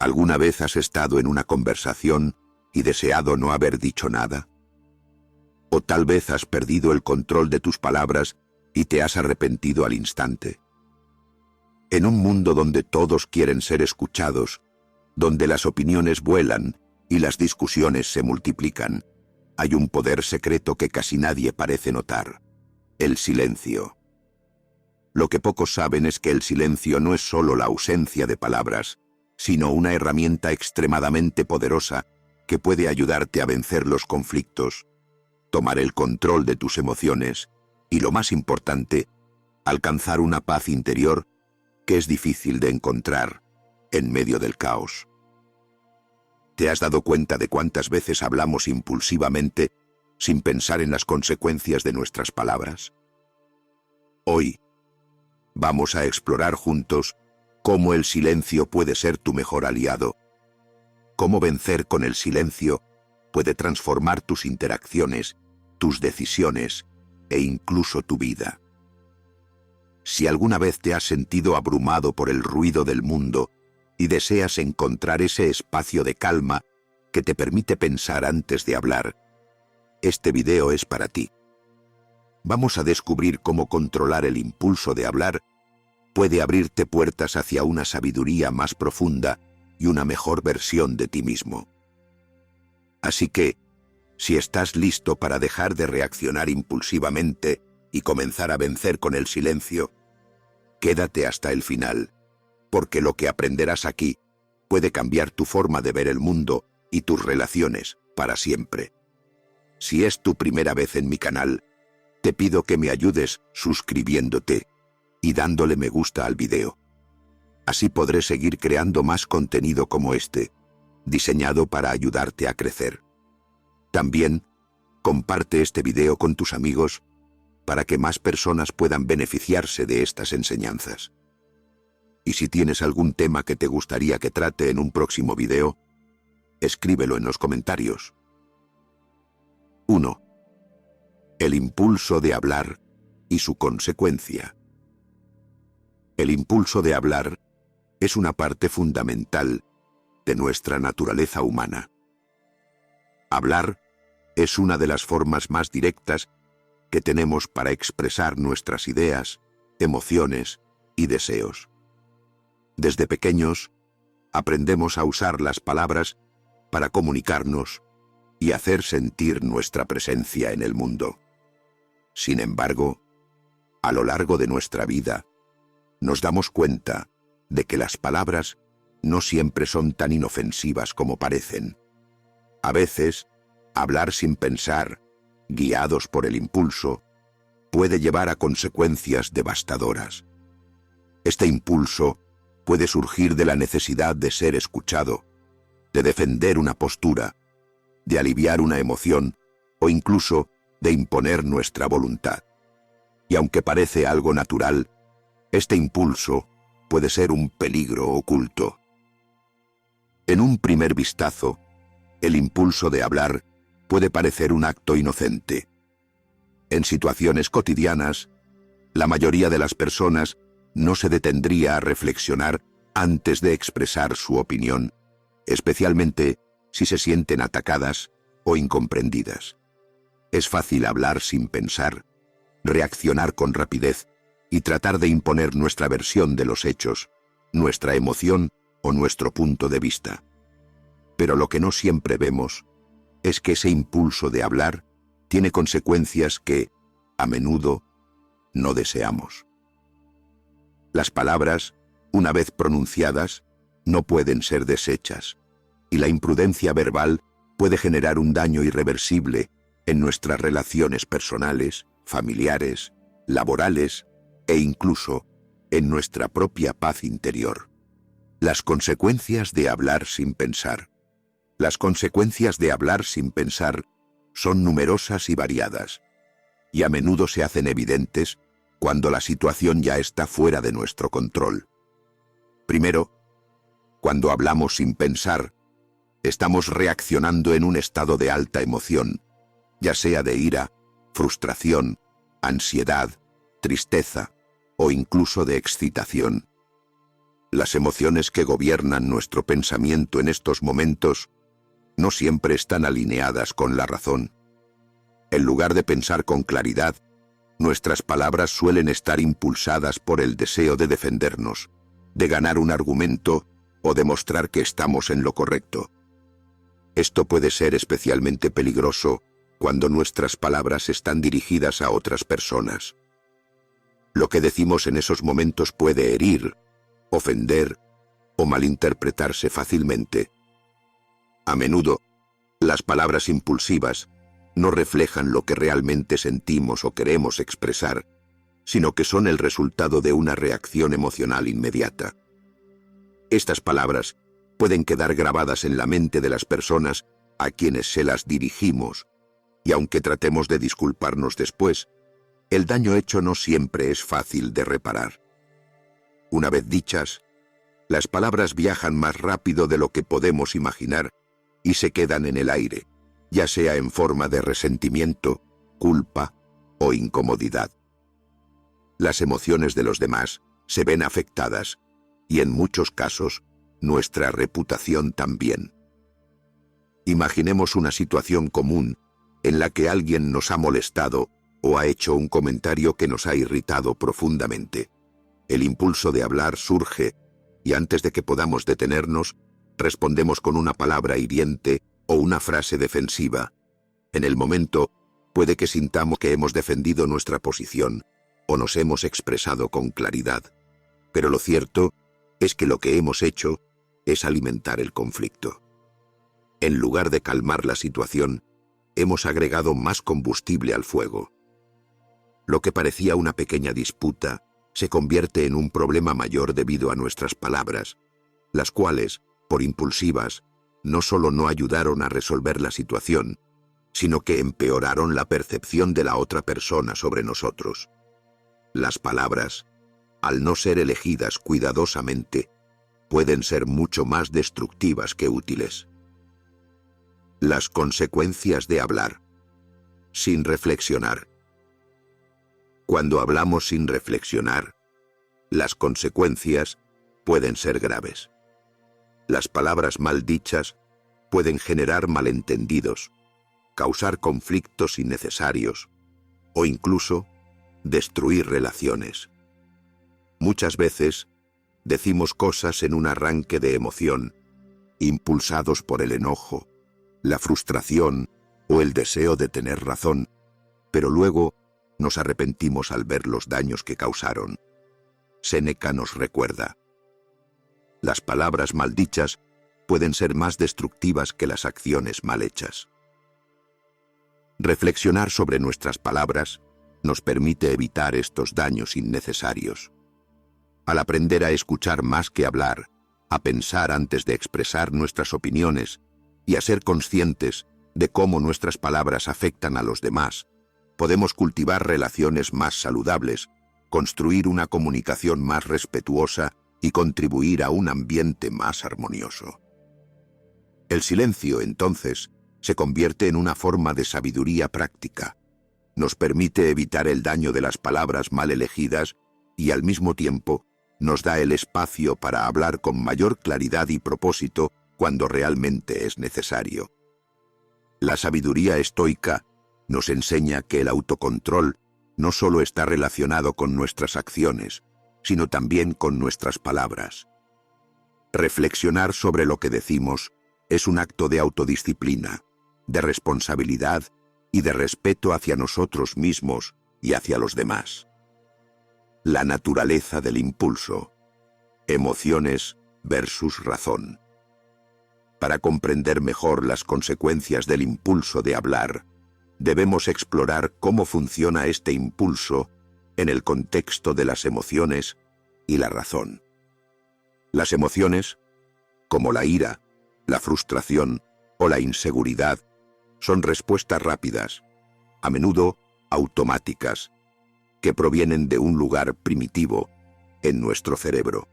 ¿Alguna vez has estado en una conversación y deseado no haber dicho nada? O tal vez has perdido el control de tus palabras y te has arrepentido al instante. En un mundo donde todos quieren ser escuchados, donde las opiniones vuelan y las discusiones se multiplican, hay un poder secreto que casi nadie parece notar: el silencio. Lo que pocos saben es que el silencio no es solo la ausencia de palabras, sino una herramienta extremadamente poderosa que puede ayudarte a vencer los conflictos, tomar el control de tus emociones y, lo más importante, alcanzar una paz interior que es difícil de encontrar en medio del caos. ¿Te has dado cuenta de cuántas veces hablamos impulsivamente sin pensar en las consecuencias de nuestras palabras? Hoy vamos a explorar juntos cómo el silencio puede ser tu mejor aliado, cómo vencer con el silencio puede transformar tus interacciones, tus decisiones e incluso tu vida. Si alguna vez te has sentido abrumado por el ruido del mundo y deseas encontrar ese espacio de calma que te permite pensar antes de hablar, este video es para ti. Vamos a descubrir cómo controlar el impulso de hablar puede abrirte puertas hacia una sabiduría más profunda y una mejor versión de ti mismo. Así que, si estás listo para dejar de reaccionar impulsivamente y comenzar a vencer con el silencio, quédate hasta el final, porque lo que aprenderás aquí puede cambiar tu forma de ver el mundo y tus relaciones para siempre. Si es tu primera vez en mi canal, te pido que me ayudes suscribiéndote y dándole me gusta al video. Así podré seguir creando más contenido como este, diseñado para ayudarte a crecer. También, comparte este video con tus amigos para que más personas puedan beneficiarse de estas enseñanzas. Y si tienes algún tema que te gustaría que trate en un próximo video, escríbelo en los comentarios. 1. El impulso de hablar y su consecuencia. El impulso de hablar es una parte fundamental de nuestra naturaleza humana. Hablar es una de las formas más directas que tenemos para expresar nuestras ideas, emociones y deseos. Desde pequeños, aprendemos a usar las palabras para comunicarnos y hacer sentir nuestra presencia en el mundo. Sin embargo, a lo largo de nuestra vida, nos damos cuenta de que las palabras no siempre son tan inofensivas como parecen. A veces, hablar sin pensar, guiados por el impulso, puede llevar a consecuencias devastadoras. Este impulso puede surgir de la necesidad de ser escuchado, de defender una postura, de aliviar una emoción o incluso de imponer nuestra voluntad. Y aunque parece algo natural, este impulso puede ser un peligro oculto. En un primer vistazo, el impulso de hablar puede parecer un acto inocente. En situaciones cotidianas, la mayoría de las personas no se detendría a reflexionar antes de expresar su opinión, especialmente si se sienten atacadas o incomprendidas. Es fácil hablar sin pensar, reaccionar con rapidez y tratar de imponer nuestra versión de los hechos, nuestra emoción o nuestro punto de vista. Pero lo que no siempre vemos es que ese impulso de hablar tiene consecuencias que, a menudo, no deseamos. Las palabras, una vez pronunciadas, no pueden ser deshechas, y la imprudencia verbal puede generar un daño irreversible en nuestras relaciones personales, familiares, laborales e incluso en nuestra propia paz interior. Las consecuencias de hablar sin pensar. Las consecuencias de hablar sin pensar son numerosas y variadas, y a menudo se hacen evidentes cuando la situación ya está fuera de nuestro control. Primero, cuando hablamos sin pensar, estamos reaccionando en un estado de alta emoción, ya sea de ira, frustración, ansiedad, tristeza o incluso de excitación. Las emociones que gobiernan nuestro pensamiento en estos momentos no siempre están alineadas con la razón. En lugar de pensar con claridad, nuestras palabras suelen estar impulsadas por el deseo de defendernos, de ganar un argumento o demostrar que estamos en lo correcto. Esto puede ser especialmente peligroso cuando nuestras palabras están dirigidas a otras personas. Lo que decimos en esos momentos puede herir, ofender o malinterpretarse fácilmente. A menudo, las palabras impulsivas no reflejan lo que realmente sentimos o queremos expresar, sino que son el resultado de una reacción emocional inmediata. Estas palabras pueden quedar grabadas en la mente de las personas a quienes se las dirigimos, y aunque tratemos de disculparnos después, el daño hecho no siempre es fácil de reparar. Una vez dichas, las palabras viajan más rápido de lo que podemos imaginar y se quedan en el aire, ya sea en forma de resentimiento, culpa o incomodidad. Las emociones de los demás se ven afectadas y en muchos casos nuestra reputación también. Imaginemos una situación común en la que alguien nos ha molestado o ha hecho un comentario que nos ha irritado profundamente. El impulso de hablar surge y antes de que podamos detenernos, respondemos con una palabra hiriente o una frase defensiva. En el momento, puede que sintamos que hemos defendido nuestra posición o nos hemos expresado con claridad. Pero lo cierto es que lo que hemos hecho es alimentar el conflicto. En lugar de calmar la situación, hemos agregado más combustible al fuego. Lo que parecía una pequeña disputa se convierte en un problema mayor debido a nuestras palabras, las cuales, por impulsivas, no solo no ayudaron a resolver la situación, sino que empeoraron la percepción de la otra persona sobre nosotros. Las palabras, al no ser elegidas cuidadosamente, pueden ser mucho más destructivas que útiles. Las consecuencias de hablar sin reflexionar. Cuando hablamos sin reflexionar, las consecuencias pueden ser graves. Las palabras mal dichas pueden generar malentendidos, causar conflictos innecesarios o incluso destruir relaciones. Muchas veces decimos cosas en un arranque de emoción, impulsados por el enojo, la frustración o el deseo de tener razón, pero luego nos arrepentimos al ver los daños que causaron. Séneca nos recuerda: las palabras mal dichas pueden ser más destructivas que las acciones mal hechas. Reflexionar sobre nuestras palabras nos permite evitar estos daños innecesarios. Al aprender a escuchar más que hablar, a pensar antes de expresar nuestras opiniones y a ser conscientes de cómo nuestras palabras afectan a los demás, podemos cultivar relaciones más saludables, construir una comunicación más respetuosa y contribuir a un ambiente más armonioso. El silencio, entonces, se convierte en una forma de sabiduría práctica. Nos permite evitar el daño de las palabras mal elegidas y al mismo tiempo nos da el espacio para hablar con mayor claridad y propósito cuando realmente es necesario. La sabiduría estoica nos enseña que el autocontrol no solo está relacionado con nuestras acciones, sino también con nuestras palabras. Reflexionar sobre lo que decimos es un acto de autodisciplina, de responsabilidad y de respeto hacia nosotros mismos y hacia los demás. La naturaleza del impulso. Emociones versus razón. Para comprender mejor las consecuencias del impulso de hablar, debemos explorar cómo funciona este impulso en el contexto de las emociones y la razón. Las emociones, como la ira, la frustración o la inseguridad, son respuestas rápidas, a menudo automáticas, que provienen de un lugar primitivo en nuestro cerebro.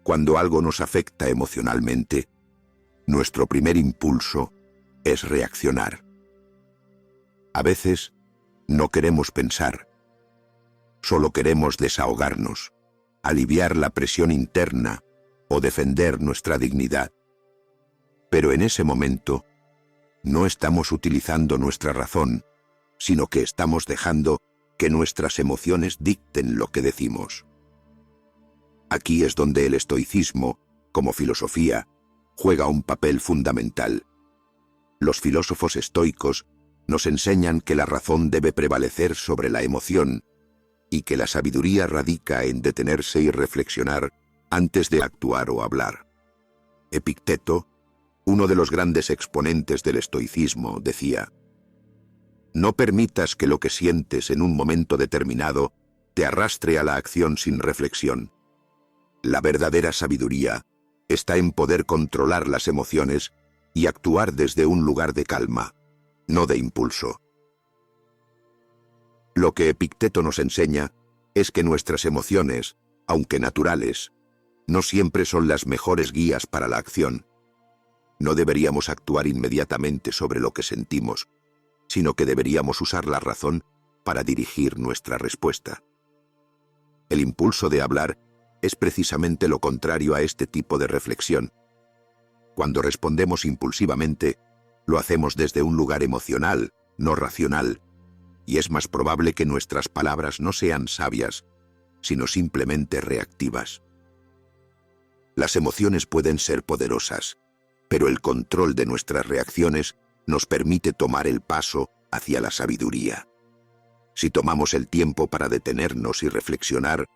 Cuando algo nos afecta emocionalmente, nuestro primer impulso es reaccionar. A veces, no queremos pensar, solo queremos desahogarnos, aliviar la presión interna o defender nuestra dignidad. Pero en ese momento, no estamos utilizando nuestra razón, sino que estamos dejando que nuestras emociones dicten lo que decimos. Aquí es donde el estoicismo, como filosofía, juega un papel fundamental. Los filósofos estoicos nos enseñan que la razón debe prevalecer sobre la emoción y que la sabiduría radica en detenerse y reflexionar antes de actuar o hablar. Epicteto, uno de los grandes exponentes del estoicismo, decía: «No permitas que lo que sientes en un momento determinado te arrastre a la acción sin reflexión. La verdadera sabiduría está en poder controlar las emociones y actuar desde un lugar de calma, no de impulso». Lo que Epicteto nos enseña es que nuestras emociones, aunque naturales, no siempre son las mejores guías para la acción. No deberíamos actuar inmediatamente sobre lo que sentimos, sino que deberíamos usar la razón para dirigir nuestra respuesta. El impulso de hablar es precisamente lo contrario a este tipo de reflexión. Cuando respondemos impulsivamente, lo hacemos desde un lugar emocional, no racional, y es más probable que nuestras palabras no sean sabias, sino simplemente reactivas. Las emociones pueden ser poderosas, pero el control de nuestras reacciones nos permite tomar el paso hacia la sabiduría. Si tomamos el tiempo para detenernos y reflexionar,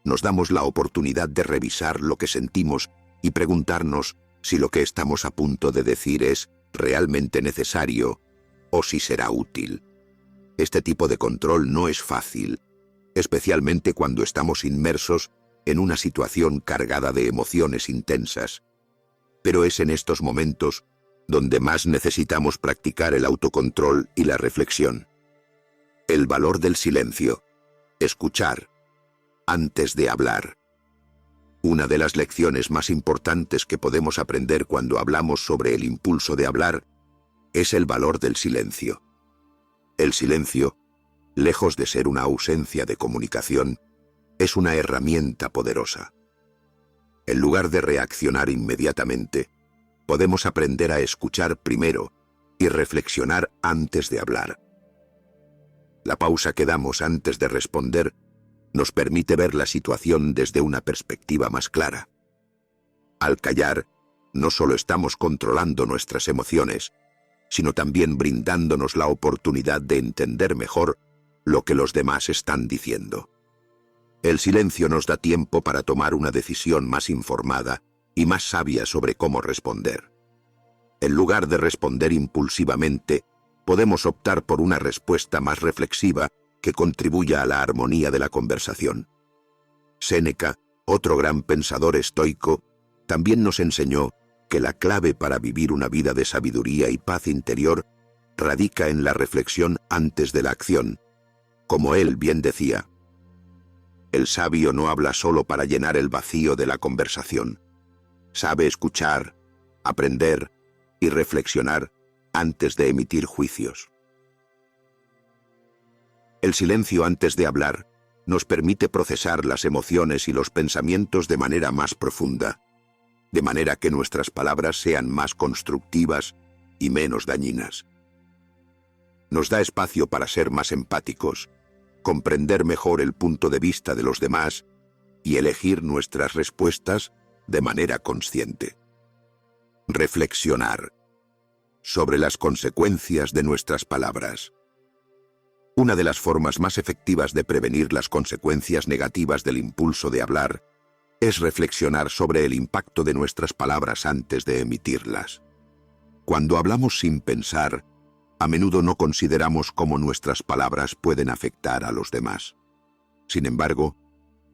nos damos la oportunidad de revisar lo que sentimos y preguntarnos si lo que estamos a punto de decir es realmente necesario o si será útil. Este tipo de control no es fácil, especialmente cuando estamos inmersos en una situación cargada de emociones intensas. Pero es en estos momentos donde más necesitamos practicar el autocontrol y la reflexión. El valor del silencio. Escuchar antes de hablar. Una de las lecciones más importantes que podemos aprender cuando hablamos sobre el impulso de hablar es el valor del silencio. El silencio, lejos de ser una ausencia de comunicación, es una herramienta poderosa. En lugar de reaccionar inmediatamente, podemos aprender a escuchar primero y reflexionar antes de hablar. La pausa que damos antes de responder nos permite ver la situación desde una perspectiva más clara. Al callar, no solo estamos controlando nuestras emociones, sino también brindándonos la oportunidad de entender mejor lo que los demás están diciendo. El silencio nos da tiempo para tomar una decisión más informada y más sabia sobre cómo responder. En lugar de responder impulsivamente, podemos optar por una respuesta más reflexiva que contribuya a la armonía de la conversación. Séneca, otro gran pensador estoico, también nos enseñó que la clave para vivir una vida de sabiduría y paz interior radica en la reflexión antes de la acción. Como él bien decía, el sabio no habla solo para llenar el vacío de la conversación. Sabe escuchar, aprender y reflexionar antes de emitir juicios. El silencio antes de hablar nos permite procesar las emociones y los pensamientos de manera más profunda, de manera que nuestras palabras sean más constructivas y menos dañinas. Nos da espacio para ser más empáticos, comprender mejor el punto de vista de los demás y elegir nuestras respuestas de manera consciente. Reflexionar sobre las consecuencias de nuestras palabras. Una de las formas más efectivas de prevenir las consecuencias negativas del impulso de hablar es reflexionar sobre el impacto de nuestras palabras antes de emitirlas. Cuando hablamos sin pensar, a menudo no consideramos cómo nuestras palabras pueden afectar a los demás. Sin embargo,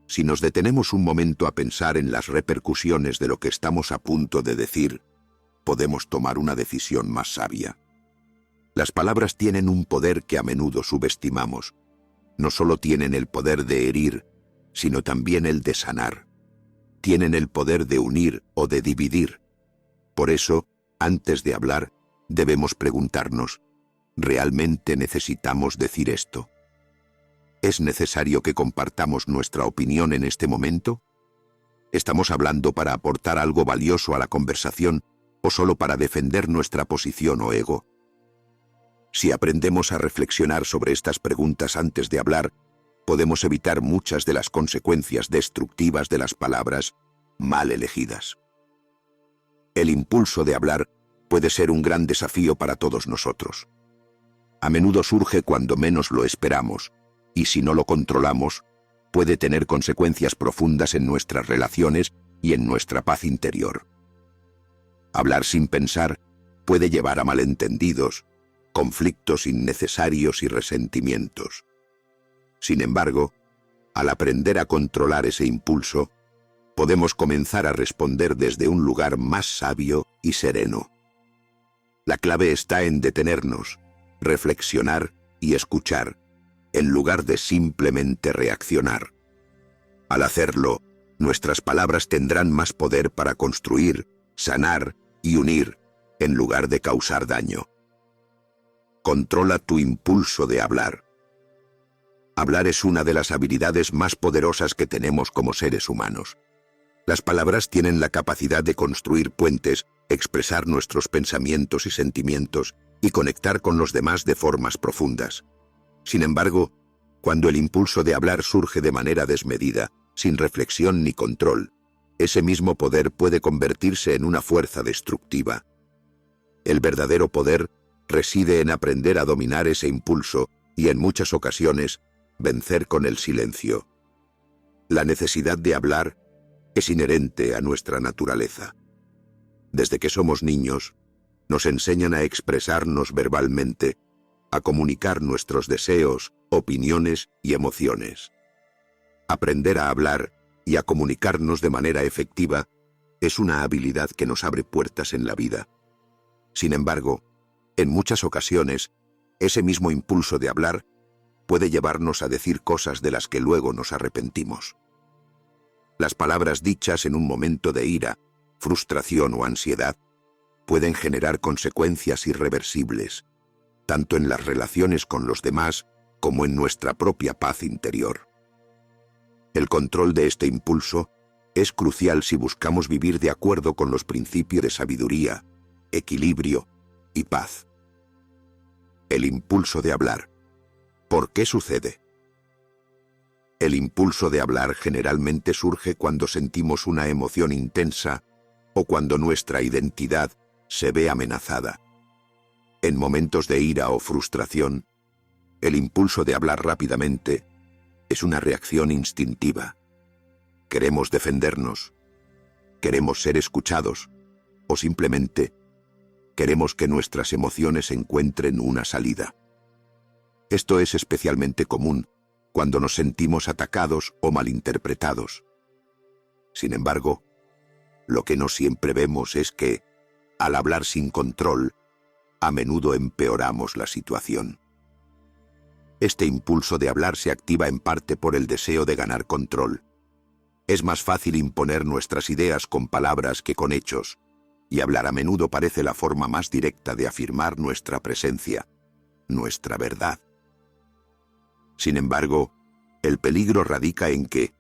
si nos detenemos un momento a pensar en las repercusiones de lo que estamos a punto de decir, podemos tomar una decisión más sabia. Las palabras tienen un poder que a menudo subestimamos. No solo tienen el poder de herir, sino también el de sanar. Tienen el poder de unir o de dividir. Por eso, antes de hablar, debemos preguntarnos, ¿realmente necesitamos decir esto? ¿Es necesario que compartamos nuestra opinión en este momento? ¿Estamos hablando para aportar algo valioso a la conversación o solo para defender nuestra posición o ego? Si aprendemos a reflexionar sobre estas preguntas antes de hablar, podemos evitar muchas de las consecuencias destructivas de las palabras mal elegidas. El impulso de hablar puede ser un gran desafío para todos nosotros. A menudo surge cuando menos lo esperamos, y si no lo controlamos, puede tener consecuencias profundas en nuestras relaciones y en nuestra paz interior. Hablar sin pensar puede llevar a malentendidos, conflictos innecesarios y resentimientos. Sin embargo, al aprender a controlar ese impulso, podemos comenzar a responder desde un lugar más sabio y sereno. La clave está en detenernos, reflexionar y escuchar, en lugar de simplemente reaccionar. Al hacerlo, nuestras palabras tendrán más poder para construir, sanar y unir, en lugar de causar daño. Controla tu impulso de hablar. Hablar es una de las habilidades más poderosas que tenemos como seres humanos. Las palabras tienen la capacidad de construir puentes, expresar nuestros pensamientos y sentimientos y conectar con los demás de formas profundas. Sin embargo, cuando el impulso de hablar surge de manera desmedida, sin reflexión ni control, ese mismo poder puede convertirse en una fuerza destructiva. El verdadero poder reside en aprender a dominar ese impulso y, en muchas ocasiones, vencer con el silencio. La necesidad de hablar es inherente a nuestra naturaleza. Desde que somos niños, nos enseñan a expresarnos verbalmente, a comunicar nuestros deseos, opiniones y emociones. Aprender a hablar y a comunicarnos de manera efectiva es una habilidad que nos abre puertas en la vida. Sin embargo, en muchas ocasiones, ese mismo impulso de hablar puede llevarnos a decir cosas de las que luego nos arrepentimos. Las palabras dichas en un momento de ira, frustración o ansiedad pueden generar consecuencias irreversibles, tanto en las relaciones con los demás como en nuestra propia paz interior. El control de este impulso es crucial si buscamos vivir de acuerdo con los principios de sabiduría, equilibrio y paz. El impulso de hablar. ¿Por qué sucede? El impulso de hablar generalmente surge cuando sentimos una emoción intensa o cuando nuestra identidad se ve amenazada. En momentos de ira o frustración, el impulso de hablar rápidamente es una reacción instintiva. Queremos defendernos, queremos ser escuchados o simplemente queremos que nuestras emociones encuentren una salida. Esto es especialmente común cuando nos sentimos atacados o malinterpretados. Sin embargo, lo que no siempre vemos es que, al hablar sin control, a menudo empeoramos la situación. Este impulso de hablar se activa en parte por el deseo de ganar control. Es más fácil imponer nuestras ideas con palabras que con hechos, y hablar a menudo parece la forma más directa de afirmar nuestra presencia, nuestra verdad. Sin embargo, el peligro radica en que,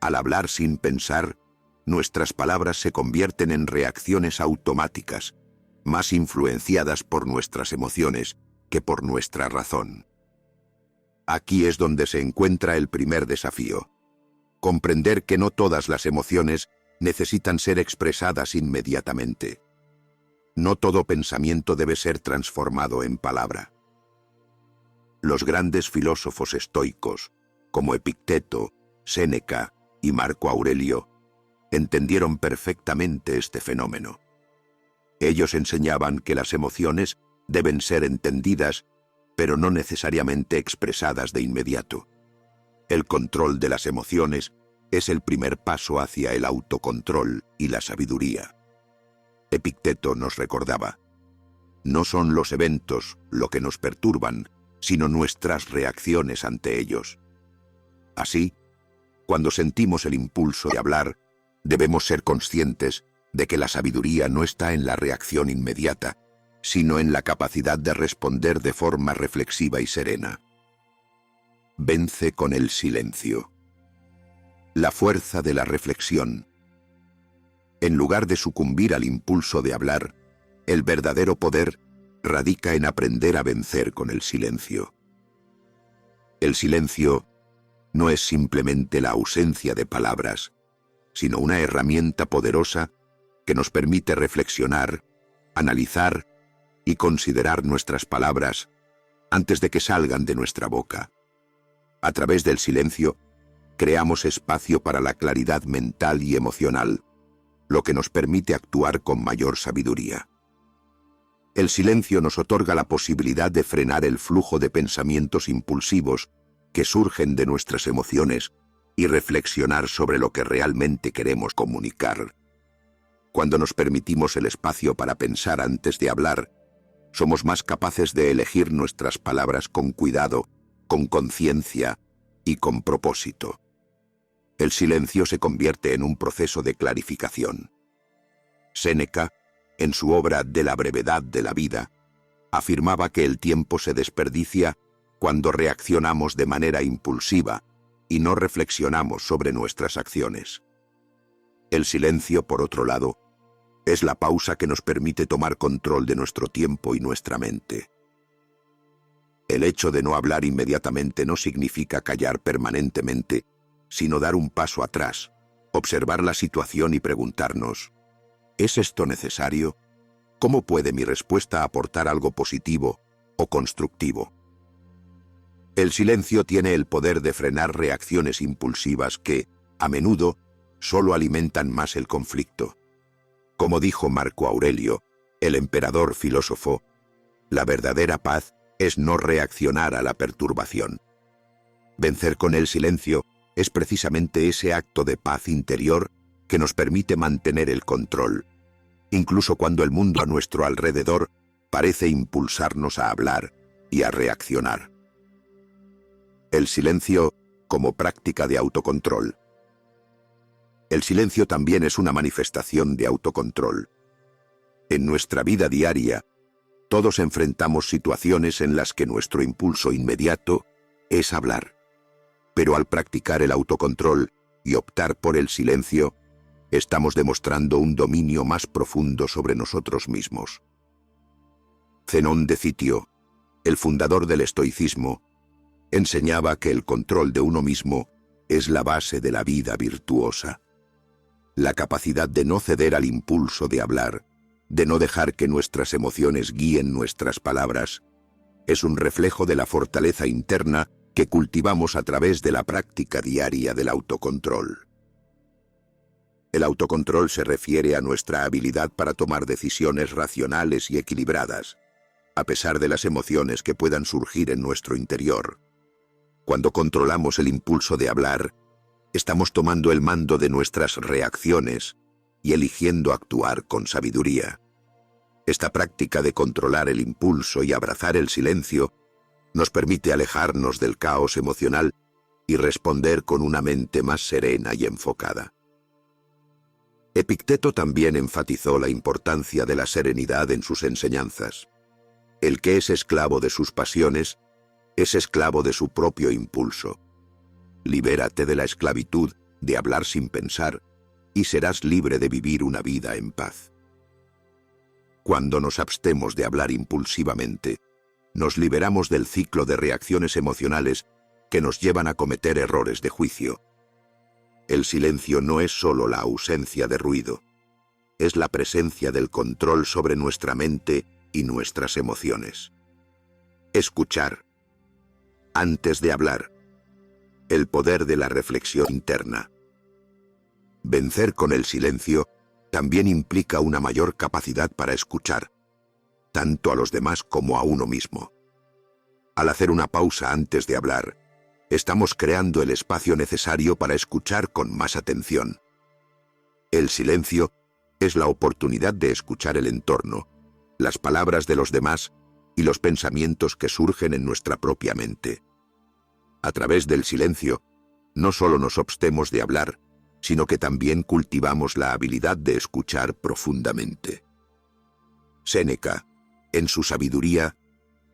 al hablar sin pensar, nuestras palabras se convierten en reacciones automáticas, más influenciadas por nuestras emociones que por nuestra razón. Aquí es donde se encuentra el primer desafío: comprender que no todas las emociones necesitan ser expresadas inmediatamente. No todo pensamiento debe ser transformado en palabra. Los grandes filósofos estoicos, como Epicteto, Séneca y Marco Aurelio, entendieron perfectamente este fenómeno. Ellos enseñaban que las emociones deben ser entendidas, pero no necesariamente expresadas de inmediato. El control de las emociones es el primer paso hacia el autocontrol y la sabiduría. Epicteto nos recordaba: no son los eventos lo que nos perturban, sino nuestras reacciones ante ellos. Así, cuando sentimos el impulso de hablar, debemos ser conscientes de que la sabiduría no está en la reacción inmediata, sino en la capacidad de responder de forma reflexiva y serena. Vence con el silencio. La fuerza de la reflexión En lugar de sucumbir al impulso de hablar, el verdadero poder radica en aprender a vencer con el silencio. El silencio no es simplemente la ausencia de palabras, sino una herramienta poderosa que nos permite reflexionar, analizar y considerar nuestras palabras antes de que salgan de nuestra boca. A través del silencio, creamos espacio para la claridad mental y emocional, lo que nos permite actuar con mayor sabiduría. El silencio nos otorga la posibilidad de frenar el flujo de pensamientos impulsivos que surgen de nuestras emociones y reflexionar sobre lo que realmente queremos comunicar. Cuando nos permitimos el espacio para pensar antes de hablar, somos más capaces de elegir nuestras palabras con cuidado, con conciencia y con propósito. El silencio se convierte en un proceso de clarificación. Séneca, en su obra De la brevedad de la vida, afirmaba que el tiempo se desperdicia cuando reaccionamos de manera impulsiva y no reflexionamos sobre nuestras acciones. El silencio, por otro lado, es la pausa que nos permite tomar control de nuestro tiempo y nuestra mente. El hecho de no hablar inmediatamente no significa callar permanentemente, sino dar un paso atrás, observar la situación y preguntarnos, ¿es esto necesario? ¿Cómo puede mi respuesta aportar algo positivo o constructivo? El silencio tiene el poder de frenar reacciones impulsivas que, a menudo, solo alimentan más el conflicto. Como dijo Marco Aurelio, el emperador filósofo, la verdadera paz es no reaccionar a la perturbación. Vencer con el silencio es precisamente ese acto de paz interior que nos permite mantener el control, incluso cuando el mundo a nuestro alrededor parece impulsarnos a hablar y a reaccionar. El silencio como práctica de autocontrol. El silencio también es una manifestación de autocontrol. En nuestra vida diaria, todos enfrentamos situaciones en las que nuestro impulso inmediato es hablar. Pero al practicar el autocontrol y optar por el silencio, estamos demostrando un dominio más profundo sobre nosotros mismos. Zenón de Citio, el fundador del estoicismo, enseñaba que el control de uno mismo es la base de la vida virtuosa. La capacidad de no ceder al impulso de hablar, de no dejar que nuestras emociones guíen nuestras palabras, es un reflejo de la fortaleza interna que cultivamos a través de la práctica diaria del autocontrol. El autocontrol se refiere a nuestra habilidad para tomar decisiones racionales y equilibradas, a pesar de las emociones que puedan surgir en nuestro interior. Cuando controlamos el impulso de hablar, estamos tomando el mando de nuestras reacciones y eligiendo actuar con sabiduría. Esta práctica de controlar el impulso y abrazar el silencio nos permite alejarnos del caos emocional y responder con una mente más serena y enfocada. Epicteto también enfatizó la importancia de la serenidad en sus enseñanzas. El que es esclavo de sus pasiones es esclavo de su propio impulso. Libérate de la esclavitud de hablar sin pensar y serás libre de vivir una vida en paz. Cuando nos abstemos de hablar impulsivamente, nos liberamos del ciclo de reacciones emocionales que nos llevan a cometer errores de juicio. El silencio no es solo la ausencia de ruido, es la presencia del control sobre nuestra mente y nuestras emociones. Escuchar. Antes de hablar. El poder de la reflexión interna. Vencer con el silencio también implica una mayor capacidad para escuchar, tanto a los demás como a uno mismo. Al hacer una pausa antes de hablar, estamos creando el espacio necesario para escuchar con más atención. El silencio es la oportunidad de escuchar el entorno, las palabras de los demás y los pensamientos que surgen en nuestra propia mente. A través del silencio, no solo nos abstemos de hablar, sino que también cultivamos la habilidad de escuchar profundamente. Séneca, en su sabiduría,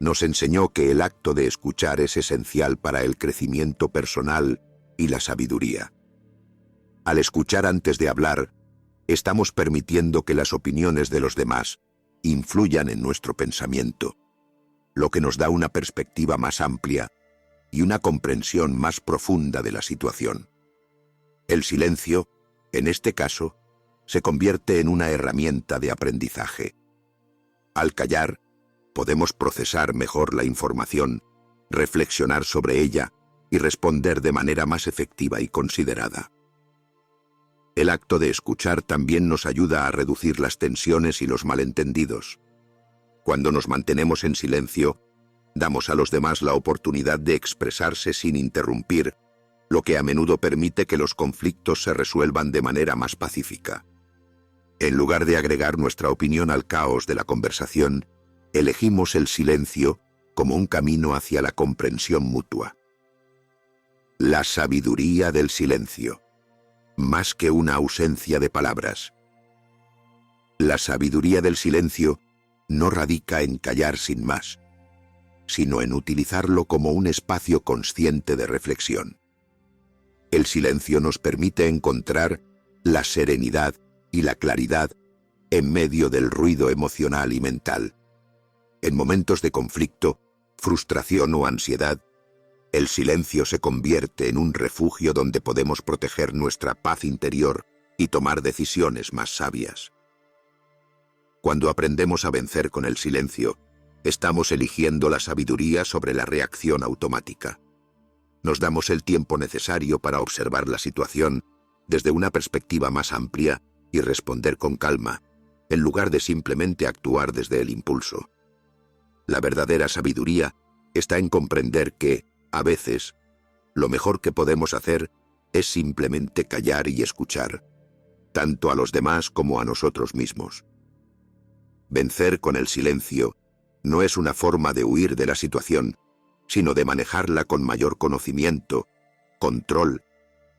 nos enseñó que el acto de escuchar es esencial para el crecimiento personal y la sabiduría. Al escuchar antes de hablar, estamos permitiendo que las opiniones de los demás influyan en nuestro pensamiento, lo que nos da una perspectiva más amplia y una comprensión más profunda de la situación. El silencio, en este caso, se convierte en una herramienta de aprendizaje. Al callar, podemos procesar mejor la información, reflexionar sobre ella y responder de manera más efectiva y considerada. El acto de escuchar también nos ayuda a reducir las tensiones y los malentendidos. Cuando nos mantenemos en silencio, damos a los demás la oportunidad de expresarse sin interrumpir, lo que a menudo permite que los conflictos se resuelvan de manera más pacífica. En lugar de agregar nuestra opinión al caos de la conversación, elegimos el silencio como un camino hacia la comprensión mutua. La sabiduría del silencio, más que una ausencia de palabras. La sabiduría del silencio no radica en callar sin más, sino en utilizarlo como un espacio consciente de reflexión. El silencio nos permite encontrar la serenidad y la claridad en medio del ruido emocional y mental. En momentos de conflicto, frustración o ansiedad, el silencio se convierte en un refugio donde podemos proteger nuestra paz interior y tomar decisiones más sabias. Cuando aprendemos a vencer con el silencio, estamos eligiendo la sabiduría sobre la reacción automática. Nos damos el tiempo necesario para observar la situación desde una perspectiva más amplia y responder con calma, en lugar de simplemente actuar desde el impulso. La verdadera sabiduría está en comprender que, a veces, lo mejor que podemos hacer es simplemente callar y escuchar, tanto a los demás como a nosotros mismos. Vencer con el silencio no es una forma de huir de la situación, sino de manejarla con mayor conocimiento, control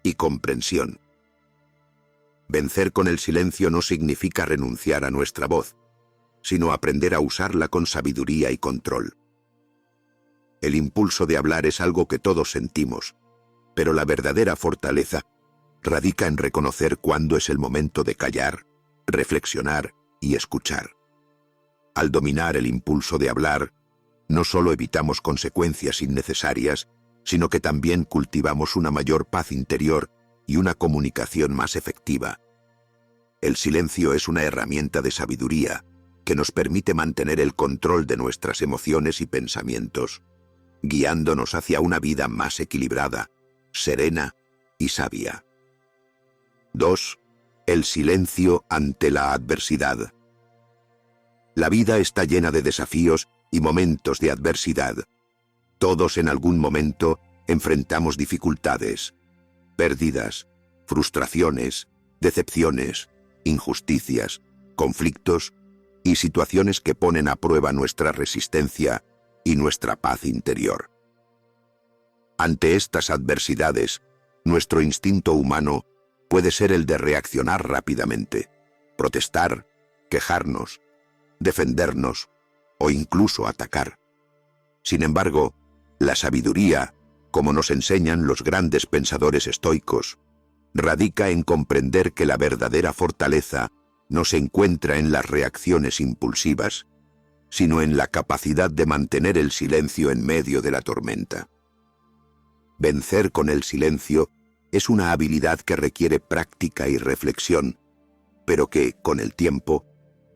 y comprensión. Vencer con el silencio no significa renunciar a nuestra voz, sino aprender a usarla con sabiduría y control. El impulso de hablar es algo que todos sentimos, pero la verdadera fortaleza radica en reconocer cuándo es el momento de callar, reflexionar y escuchar. Al dominar el impulso de hablar, no solo evitamos consecuencias innecesarias, sino que también cultivamos una mayor paz interior y una comunicación más efectiva. El silencio es una herramienta de sabiduría que nos permite mantener el control de nuestras emociones y pensamientos, guiándonos hacia una vida más equilibrada, serena y sabia. 2. El silencio ante la adversidad. La vida está llena de desafíos y momentos de adversidad. Todos en algún momento enfrentamos dificultades, pérdidas, frustraciones, decepciones, injusticias, conflictos y situaciones que ponen a prueba nuestra resistencia y nuestra paz interior. Ante estas adversidades, nuestro instinto humano puede ser el de reaccionar rápidamente, protestar, quejarnos, defendernos o incluso atacar. Sin embargo, la sabiduría, como nos enseñan los grandes pensadores estoicos, radica en comprender que la verdadera fortaleza no se encuentra en las reacciones impulsivas, sino en la capacidad de mantener el silencio en medio de la tormenta. Vencer con el silencio es una habilidad que requiere práctica y reflexión, pero que, con el tiempo,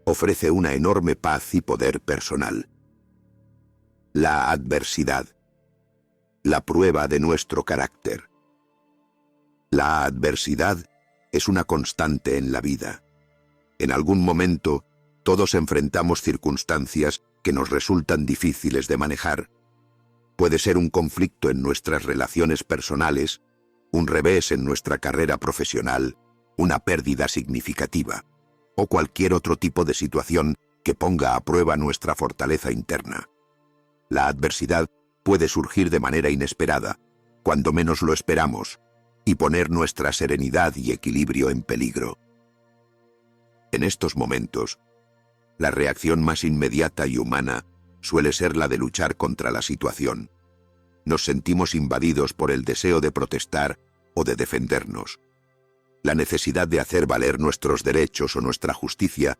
ofrece una enorme paz y poder personal. La adversidad, la prueba de nuestro carácter. La adversidad es una constante en la vida. En algún momento, todos enfrentamos circunstancias que nos resultan difíciles de manejar. Puede ser un conflicto en nuestras relaciones personales, un revés en nuestra carrera profesional, una pérdida significativa, o cualquier otro tipo de situación que ponga a prueba nuestra fortaleza interna. La adversidad puede surgir de manera inesperada, cuando menos lo esperamos, y poner nuestra serenidad y equilibrio en peligro. En estos momentos, la reacción más inmediata y humana suele ser la de luchar contra la situación. Nos sentimos invadidos por el deseo de protestar o de defendernos. la necesidad de hacer valer nuestros derechos o nuestra justicia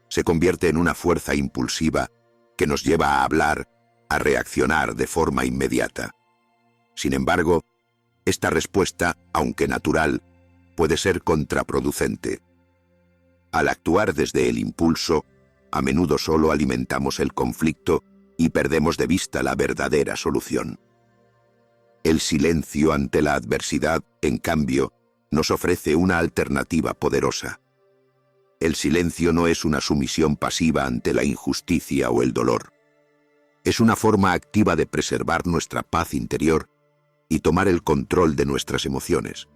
se convierte en una fuerza impulsiva que nos lleva a hablar, a reaccionar de forma inmediata. Sin embargo, esta respuesta, aunque natural, puede ser contraproducente. Al actuar desde el impulso, a menudo solo alimentamos el conflicto y perdemos de vista la verdadera solución. El silencio ante la adversidad, en cambio, nos ofrece una alternativa poderosa. El silencio no es una sumisión pasiva ante la injusticia o el dolor. Es una forma activa de preservar nuestra paz interior y tomar el control de nuestras emociones.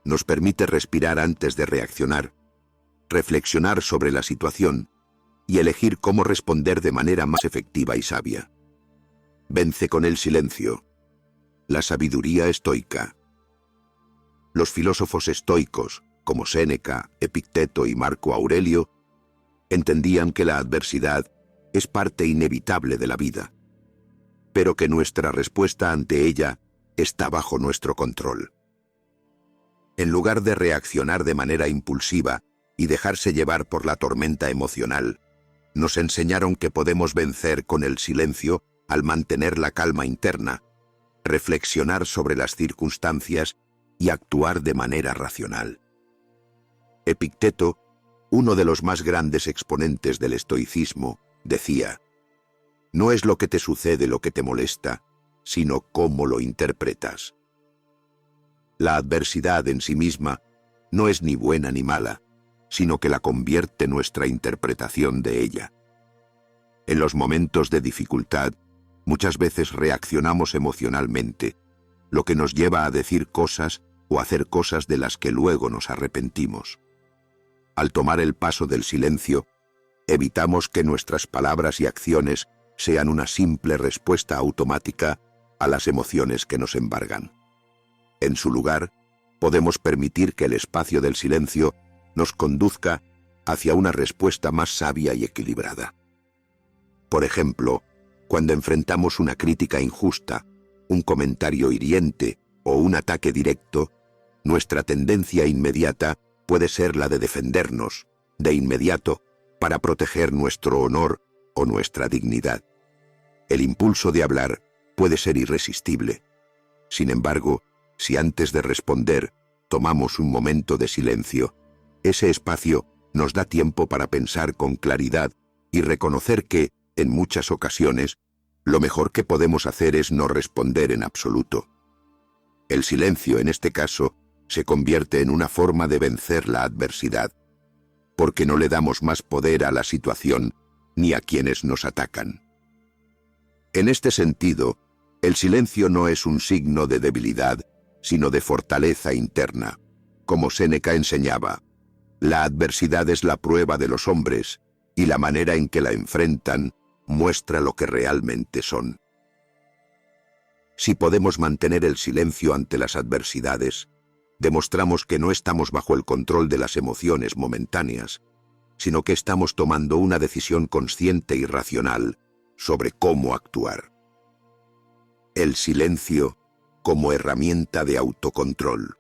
Nos permite respirar antes de reaccionar, reflexionar sobre la situación y elegir cómo responder de manera más efectiva y sabia. Vence con el silencio. La sabiduría estoica. Los filósofos estoicos, como Séneca, Epicteto y Marco Aurelio, entendían que la adversidad es parte inevitable de la vida, pero que nuestra respuesta ante ella está bajo nuestro control. En lugar de reaccionar de manera impulsiva y dejarse llevar por la tormenta emocional, nos enseñaron que podemos vencer con el silencio al mantener la calma interna, reflexionar sobre las circunstancias y actuar de manera racional. Epicteto, uno de los más grandes exponentes del estoicismo, decía: «No es lo que te sucede lo que te molesta, sino cómo lo interpretas». La adversidad en sí misma no es ni buena ni mala, sino que la convierte nuestra interpretación de ella. En los momentos de dificultad, muchas veces reaccionamos emocionalmente, lo que nos lleva a decir cosas o hacer cosas de las que luego nos arrepentimos. Al tomar el paso del silencio, evitamos que nuestras palabras y acciones sean una simple respuesta automática a las emociones que nos embargan. En su lugar, podemos permitir que el espacio del silencio nos conduzca hacia una respuesta más sabia y equilibrada. Por ejemplo, cuando enfrentamos una crítica injusta, un comentario hiriente o un ataque directo, nuestra tendencia inmediata puede ser la de defendernos, de inmediato, para proteger nuestro honor o nuestra dignidad. El impulso de hablar puede ser irresistible. Sin embargo, si antes de responder tomamos un momento de silencio, ese espacio nos da tiempo para pensar con claridad y reconocer que, en muchas ocasiones, lo mejor que podemos hacer es no responder en absoluto. El silencio, en este caso, se convierte en una forma de vencer la adversidad, porque no le damos más poder a la situación ni a quienes nos atacan. En este sentido, el silencio no es un signo de debilidad, sino de fortaleza interna. Como Séneca enseñaba, la adversidad es la prueba de los hombres, y la manera en que la enfrentan muestra lo que realmente son. Si podemos mantener el silencio ante las adversidades, demostramos que no estamos bajo el control de las emociones momentáneas, sino que estamos tomando una decisión consciente y racional sobre cómo actuar. El silencio como herramienta de autocontrol.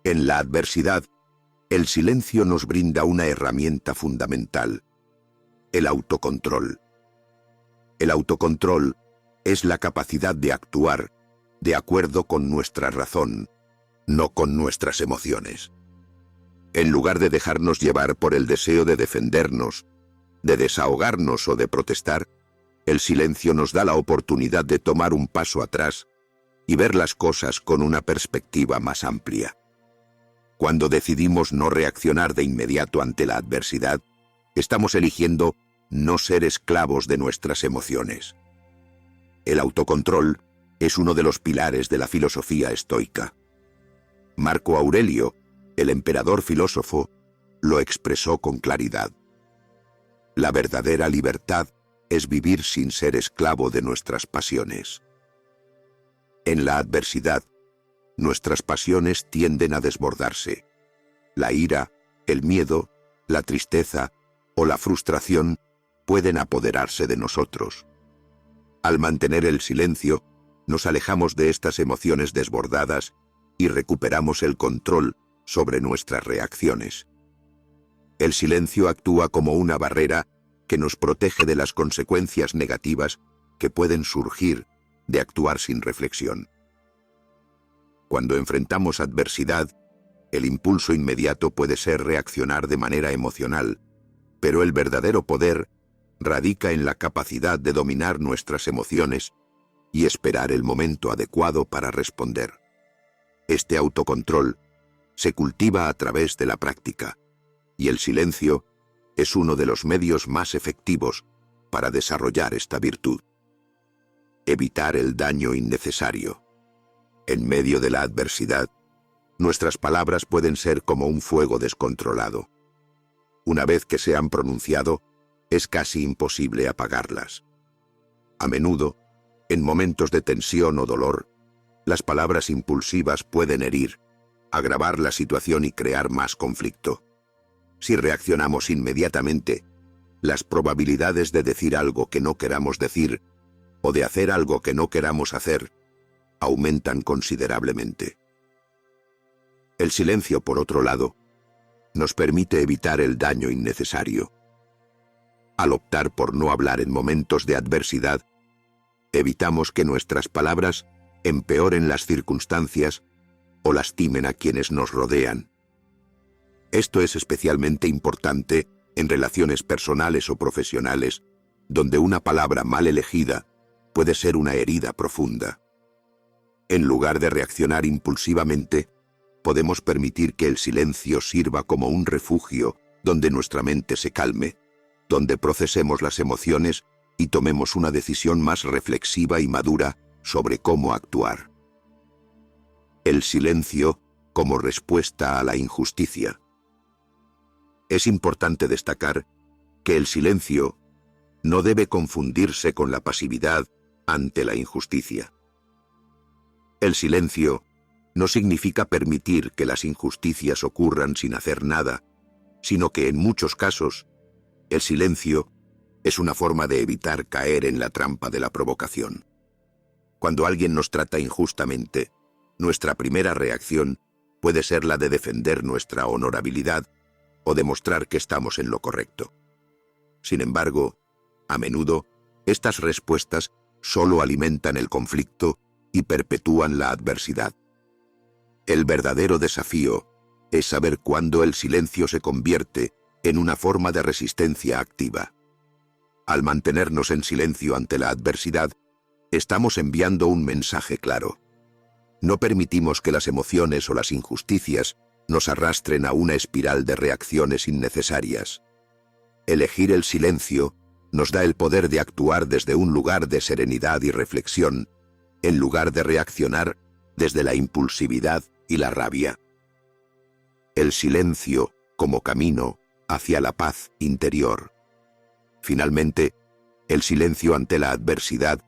En la adversidad, el silencio nos brinda una herramienta fundamental: el autocontrol. El autocontrol es la capacidad de actuar de acuerdo con nuestra razón, no con nuestras emociones. En lugar de dejarnos llevar por el deseo de defendernos, de desahogarnos o de protestar, el silencio nos da la oportunidad de tomar un paso atrás y ver las cosas con una perspectiva más amplia. Cuando decidimos no reaccionar de inmediato ante la adversidad, estamos eligiendo no ser esclavos de nuestras emociones. El autocontrol es uno de los pilares de la filosofía estoica. Marco Aurelio, el emperador filósofo, lo expresó con claridad. La verdadera libertad es vivir sin ser esclavo de nuestras pasiones. En la adversidad, nuestras pasiones tienden a desbordarse. La ira, el miedo, la tristeza o la frustración pueden apoderarse de nosotros. Al mantener el silencio, nos alejamos de estas emociones desbordadas y recuperamos el control sobre nuestras reacciones. El silencio actúa como una barrera que nos protege de las consecuencias negativas que pueden surgir de actuar sin reflexión. Cuando enfrentamos adversidad, el impulso inmediato puede ser reaccionar de manera emocional, pero el verdadero poder radica en la capacidad de dominar nuestras emociones y esperar el momento adecuado para responder. Este autocontrol se cultiva a través de la práctica, y el silencio es uno de los medios más efectivos para desarrollar esta virtud. Evitar el daño innecesario. En medio de la adversidad, nuestras palabras pueden ser como un fuego descontrolado. Una vez que se han pronunciado, es casi imposible apagarlas. A menudo, en momentos de tensión o dolor, las palabras impulsivas pueden herir, agravar la situación y crear más conflicto. Si reaccionamos inmediatamente, las probabilidades de decir algo que no queramos decir o de hacer algo que no queramos hacer aumentan considerablemente. El silencio, por otro lado, nos permite evitar el daño innecesario. Al optar por no hablar en momentos de adversidad, evitamos que nuestras palabras empeoren las circunstancias o lastimen a quienes nos rodean. Esto es especialmente importante en relaciones personales o profesionales, donde una palabra mal elegida puede ser una herida profunda. En lugar de reaccionar impulsivamente, podemos permitir que el silencio sirva como un refugio donde nuestra mente se calme, donde procesemos las emociones y tomemos una decisión más reflexiva y madura sobre cómo actuar. El silencio como respuesta a la injusticia. Es importante destacar que el silencio no debe confundirse con la pasividad ante la injusticia. El silencio no significa permitir que las injusticias ocurran sin hacer nada, sino que en muchos casos, el silencio es una forma de evitar caer en la trampa de la provocación. Cuando alguien nos trata injustamente, nuestra primera reacción puede ser la de defender nuestra honorabilidad o demostrar que estamos en lo correcto. Sin embargo, a menudo, estas respuestas solo alimentan el conflicto y perpetúan la adversidad. El verdadero desafío es saber cuándo el silencio se convierte en una forma de resistencia activa. Al mantenernos en silencio ante la adversidad, estamos enviando un mensaje claro. No permitimos que las emociones o las injusticias nos arrastren a una espiral de reacciones innecesarias. Elegir el silencio nos da el poder de actuar desde un lugar de serenidad y reflexión, en lugar de reaccionar desde la impulsividad y la rabia. El silencio como camino hacia la paz interior. Finalmente, el silencio ante la adversidad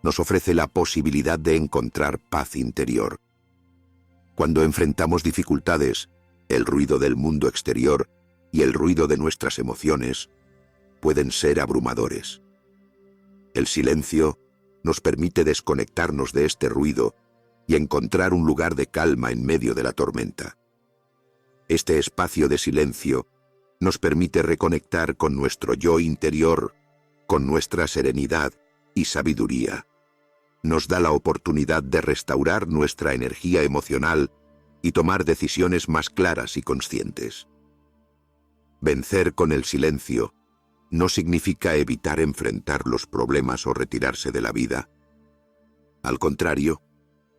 nos ofrece la posibilidad de encontrar paz interior. Cuando enfrentamos dificultades, el ruido del mundo exterior y el ruido de nuestras emociones pueden ser abrumadores. El silencio nos permite desconectarnos de este ruido y encontrar un lugar de calma en medio de la tormenta. Este espacio de silencio nos permite reconectar con nuestro yo interior, con nuestra serenidad y sabiduría. Nos da la oportunidad de restaurar nuestra energía emocional y tomar decisiones más claras y conscientes. Vencer con el silencio no significa evitar enfrentar los problemas o retirarse de la vida. Al contrario,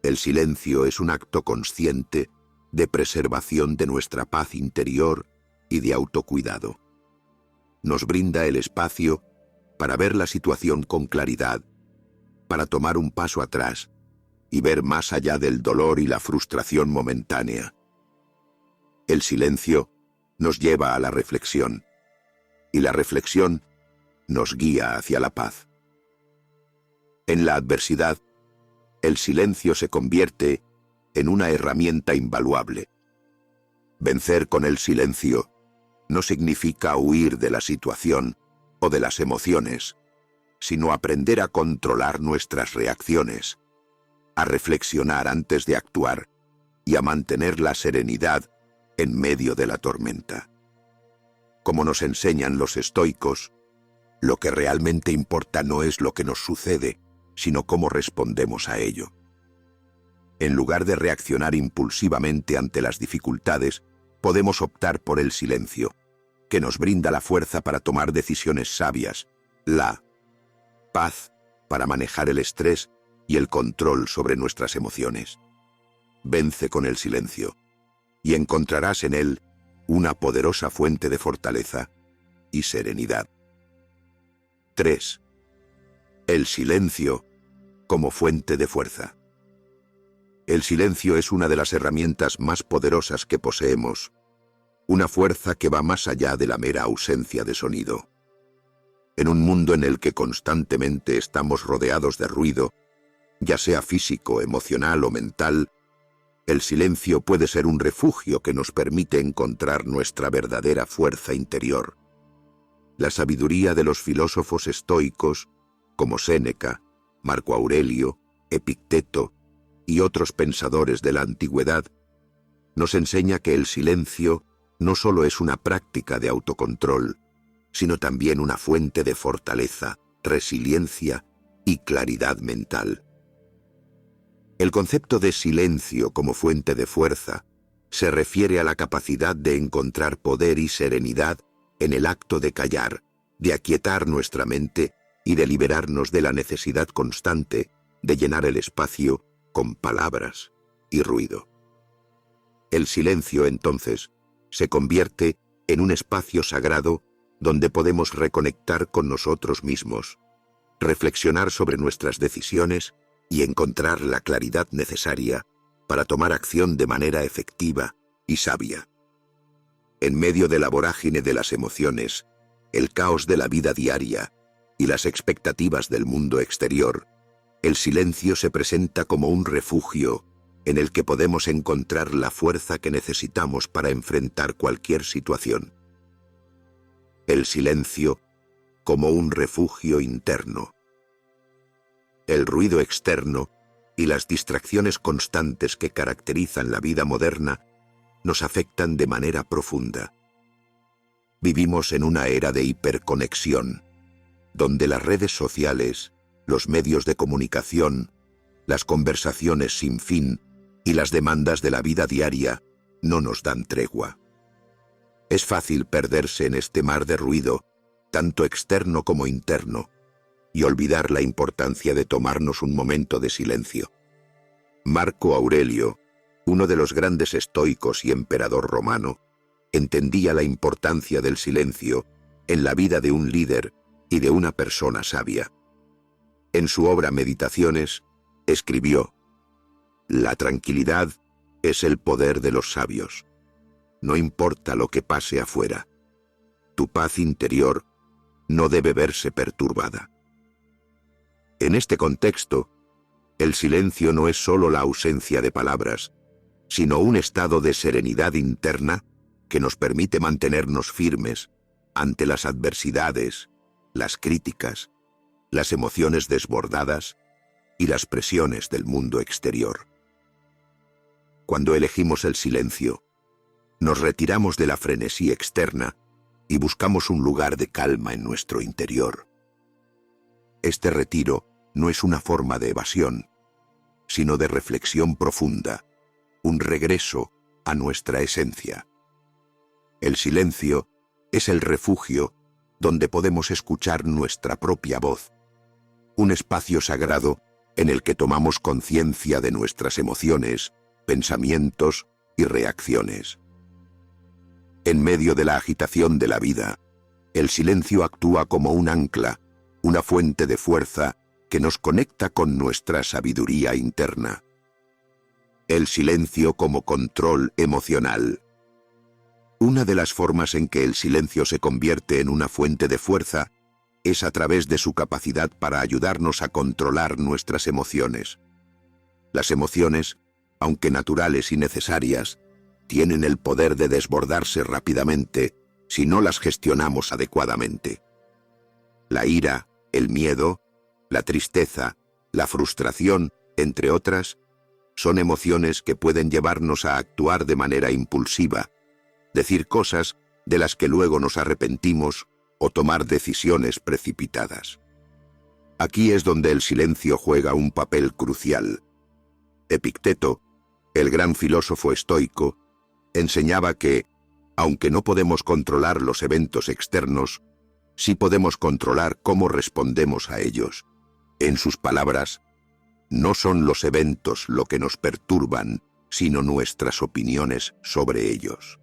el silencio es un acto consciente de preservación de nuestra paz interior y de autocuidado. Nos brinda el espacio para ver la situación con claridad, para tomar un paso atrás y ver más allá del dolor y la frustración momentánea. El silencio nos lleva a la reflexión, y la reflexión nos guía hacia la paz. En la adversidad, el silencio se convierte en una herramienta invaluable. Vencer con el silencio no significa huir de la situación o de las emociones, sino aprender a controlar nuestras reacciones, a reflexionar antes de actuar y a mantener la serenidad en medio de la tormenta. Como nos enseñan los estoicos, lo que realmente importa no es lo que nos sucede, sino cómo respondemos a ello. En lugar de reaccionar impulsivamente ante las dificultades, podemos optar por el silencio, que nos brinda la fuerza para tomar decisiones sabias, la paz para manejar el estrés y el control sobre nuestras emociones. Vence con el silencio, y encontrarás en él una poderosa fuente de fortaleza y serenidad. 3. El silencio como fuente de fuerza. El silencio es una de las herramientas más poderosas que poseemos, una fuerza que va más allá de la mera ausencia de sonido. En un mundo en el que constantemente estamos rodeados de ruido, ya sea físico, emocional o mental, el silencio puede ser un refugio que nos permite encontrar nuestra verdadera fuerza interior. La sabiduría de los filósofos estoicos, como Séneca, Marco Aurelio, Epicteto y otros pensadores de la antigüedad, nos enseña que el silencio no solo es una práctica de autocontrol, sino también una fuente de fortaleza, resiliencia y claridad mental. El concepto de silencio como fuente de fuerza se refiere a la capacidad de encontrar poder y serenidad en el acto de callar, de aquietar nuestra mente y de liberarnos de la necesidad constante de llenar el espacio con palabras y ruido. El silencio, entonces, se convierte en un espacio sagrado donde podemos reconectar con nosotros mismos, reflexionar sobre nuestras decisiones y encontrar la claridad necesaria para tomar acción de manera efectiva y sabia. En medio de la vorágine de las emociones, el caos de la vida diaria y las expectativas del mundo exterior, el silencio se presenta como un refugio en el que podemos encontrar la fuerza que necesitamos para enfrentar cualquier situación. El silencio como un refugio interno. El ruido externo y las distracciones constantes que caracterizan la vida moderna nos afectan de manera profunda. Vivimos en una era de hiperconexión, donde las redes sociales, los medios de comunicación, las conversaciones sin fin y las demandas de la vida diaria no nos dan tregua. Es fácil perderse en este mar de ruido, tanto externo como interno, y olvidar la importancia de tomarnos un momento de silencio. Marco Aurelio, uno de los grandes estoicos y emperador romano, entendía la importancia del silencio en la vida de un líder y de una persona sabia. En su obra Meditaciones, escribió: «La tranquilidad es el poder de los sabios. No importa lo que pase afuera. Tu paz interior no debe verse perturbada». En este contexto, el silencio no es solo la ausencia de palabras, sino un estado de serenidad interna que nos permite mantenernos firmes ante las adversidades, las críticas, las emociones desbordadas y las presiones del mundo exterior. Cuando elegimos el silencio, nos retiramos de la frenesí externa y buscamos un lugar de calma en nuestro interior. Este retiro no es una forma de evasión, sino de reflexión profunda, un regreso a nuestra esencia. El silencio es el refugio donde podemos escuchar nuestra propia voz, un espacio sagrado en el que tomamos conciencia de nuestras emociones, pensamientos y reacciones. En medio de la agitación de la vida, el silencio actúa como un ancla, una fuente de fuerza que nos conecta con nuestra sabiduría interna. El silencio como control emocional. Una de las formas en que el silencio se convierte en una fuente de fuerza es a través de su capacidad para ayudarnos a controlar nuestras emociones. Las emociones, aunque naturales y necesarias, tienen el poder de desbordarse rápidamente si no las gestionamos adecuadamente. La ira, el miedo, la tristeza, la frustración, entre otras, son emociones que pueden llevarnos a actuar de manera impulsiva, decir cosas de las que luego nos arrepentimos o tomar decisiones precipitadas. Aquí es donde el silencio juega un papel crucial. Epicteto, el gran filósofo estoico, enseñaba que, aunque no podemos controlar los eventos externos, sí podemos controlar cómo respondemos a ellos. En sus palabras, no son los eventos lo que nos perturban, sino nuestras opiniones sobre ellos.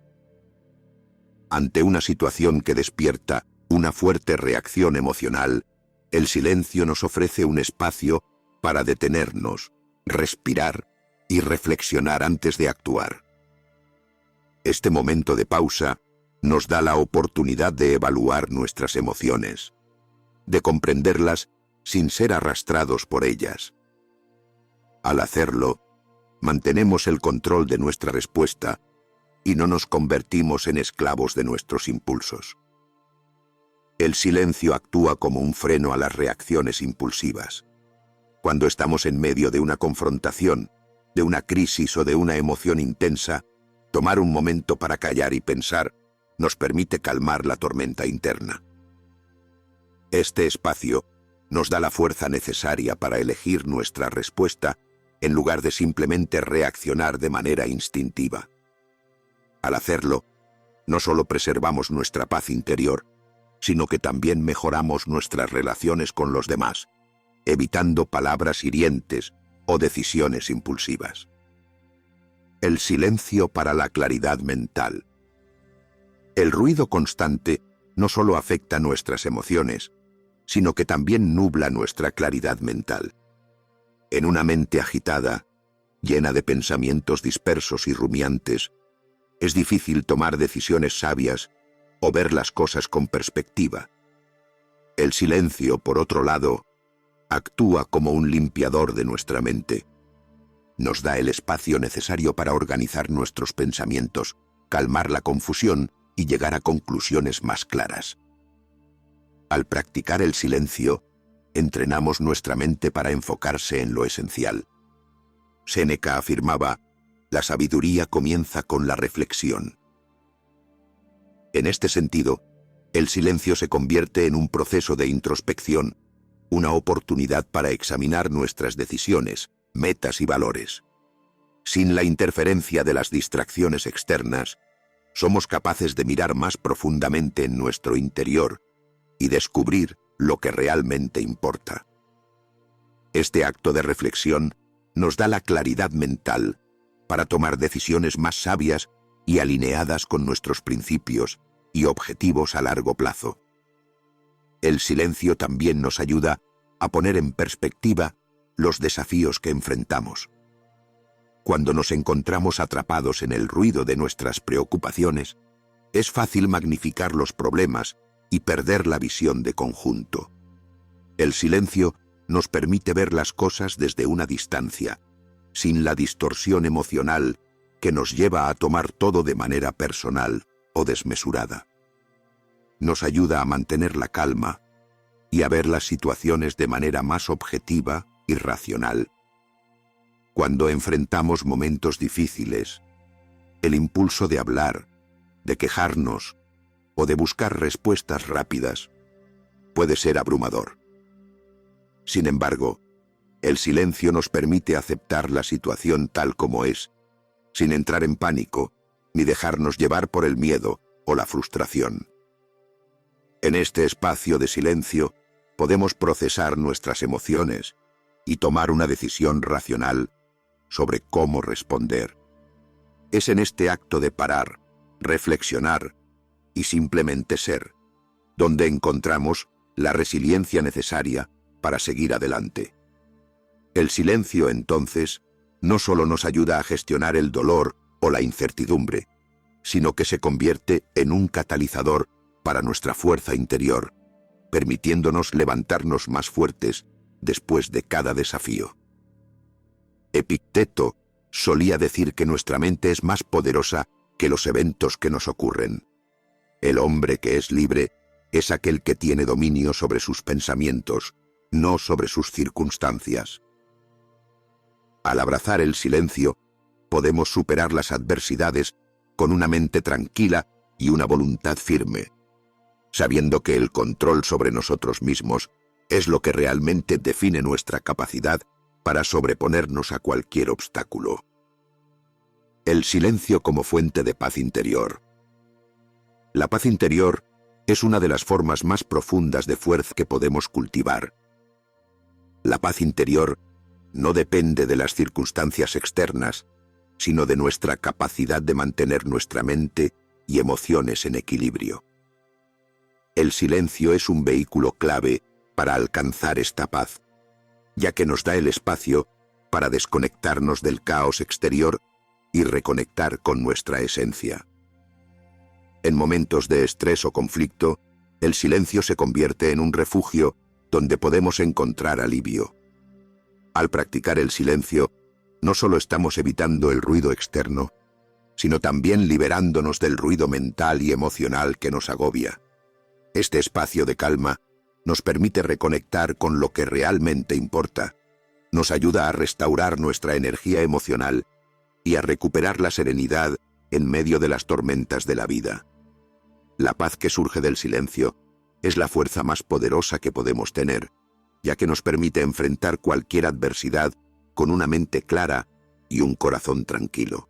Ante una situación que despierta una fuerte reacción emocional, el silencio nos ofrece un espacio para detenernos, respirar y reflexionar antes de actuar. Este momento de pausa nos da la oportunidad de evaluar nuestras emociones, de comprenderlas sin ser arrastrados por ellas. Al hacerlo, mantenemos el control de nuestra respuesta y no nos convertimos en esclavos de nuestros impulsos. El silencio actúa como un freno a las reacciones impulsivas. Cuando estamos en medio de una confrontación, de una crisis o de una emoción intensa, tomar un momento para callar y pensar nos permite calmar la tormenta interna. Este espacio nos da la fuerza necesaria para elegir nuestra respuesta en lugar de simplemente reaccionar de manera instintiva. Al hacerlo, no solo preservamos nuestra paz interior, sino que también mejoramos nuestras relaciones con los demás, evitando palabras hirientes o decisiones impulsivas. El silencio para la claridad mental. El ruido constante no solo afecta nuestras emociones, sino que también nubla nuestra claridad mental. En una mente agitada, llena de pensamientos dispersos y rumiantes, es difícil tomar decisiones sabias o ver las cosas con perspectiva. El silencio, por otro lado, actúa como un limpiador de nuestra mente. Nos da el espacio necesario para organizar nuestros pensamientos, calmar la confusión y llegar a conclusiones más claras. Al practicar el silencio, entrenamos nuestra mente para enfocarse en lo esencial. Séneca afirmaba: la sabiduría comienza con la reflexión. En este sentido, el silencio se convierte en un proceso de introspección, una oportunidad para examinar nuestras decisiones, metas y valores. Sin la interferencia de las distracciones externas, somos capaces de mirar más profundamente en nuestro interior y descubrir lo que realmente importa. Este acto de reflexión nos da la claridad mental para tomar decisiones más sabias y alineadas con nuestros principios y objetivos a largo plazo. El silencio también nos ayuda a poner en perspectiva los desafíos que enfrentamos. Cuando nos encontramos atrapados en el ruido de nuestras preocupaciones, es fácil magnificar los problemas y perder la visión de conjunto. El silencio nos permite ver las cosas desde una distancia, sin la distorsión emocional que nos lleva a tomar todo de manera personal o desmesurada. Nos ayuda a mantener la calma y a ver las situaciones de manera más objetiva y racional. Cuando enfrentamos momentos difíciles, el impulso de hablar, de quejarnos o de buscar respuestas rápidas puede ser abrumador. Sin embargo, el silencio nos permite aceptar la situación tal como es, sin entrar en pánico ni dejarnos llevar por el miedo o la frustración. En este espacio de silencio podemos procesar nuestras emociones y tomar una decisión racional sobre cómo responder. Es en este acto de parar, reflexionar y simplemente ser, donde encontramos la resiliencia necesaria para seguir adelante. El silencio, entonces, no solo nos ayuda a gestionar el dolor o la incertidumbre, sino que se convierte en un catalizador para nuestra fuerza interior, permitiéndonos levantarnos más fuertes después de cada desafío. Epicteto solía decir que nuestra mente es más poderosa que los eventos que nos ocurren. El hombre que es libre es aquel que tiene dominio sobre sus pensamientos, no sobre sus circunstancias. Al abrazar el silencio, podemos superar las adversidades con una mente tranquila y una voluntad firme, sabiendo que el control sobre nosotros mismos es lo que realmente define nuestra capacidad para sobreponernos a cualquier obstáculo. El silencio como fuente de paz interior. La paz interior es una de las formas más profundas de fuerza que podemos cultivar. La paz interior no depende de las circunstancias externas, sino de nuestra capacidad de mantener nuestra mente y emociones en equilibrio. El silencio es un vehículo clave para alcanzar esta paz, ya que nos da el espacio para desconectarnos del caos exterior y reconectar con nuestra esencia. En momentos de estrés o conflicto, el silencio se convierte en un refugio donde podemos encontrar alivio. Al practicar el silencio, no solo estamos evitando el ruido externo, sino también liberándonos del ruido mental y emocional que nos agobia. Este espacio de calma nos permite reconectar con lo que realmente importa, nos ayuda a restaurar nuestra energía emocional y a recuperar la serenidad en medio de las tormentas de la vida. La paz que surge del silencio es la fuerza más poderosa que podemos tener, ya que nos permite enfrentar cualquier adversidad con una mente clara y un corazón tranquilo.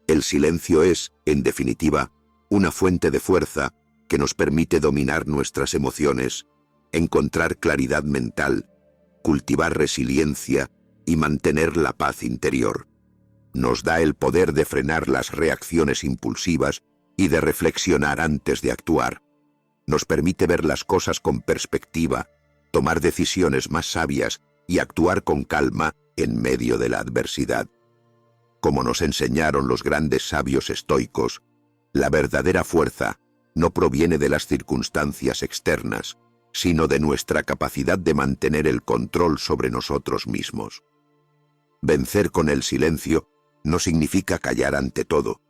El silencio es, en definitiva, una fuente de fuerza que nos permite dominar nuestras emociones, encontrar claridad mental, cultivar resiliencia y mantener la paz interior. Nos da el poder de frenar las reacciones impulsivas y de reflexionar antes de actuar. Nos permite ver las cosas con perspectiva, tomar decisiones más sabias y actuar con calma en medio de la adversidad. Como nos enseñaron los grandes sabios estoicos, la verdadera fuerza no proviene de las circunstancias externas, sino de nuestra capacidad de mantener el control sobre nosotros mismos. Vencer con el silencio no significa callar ante todo,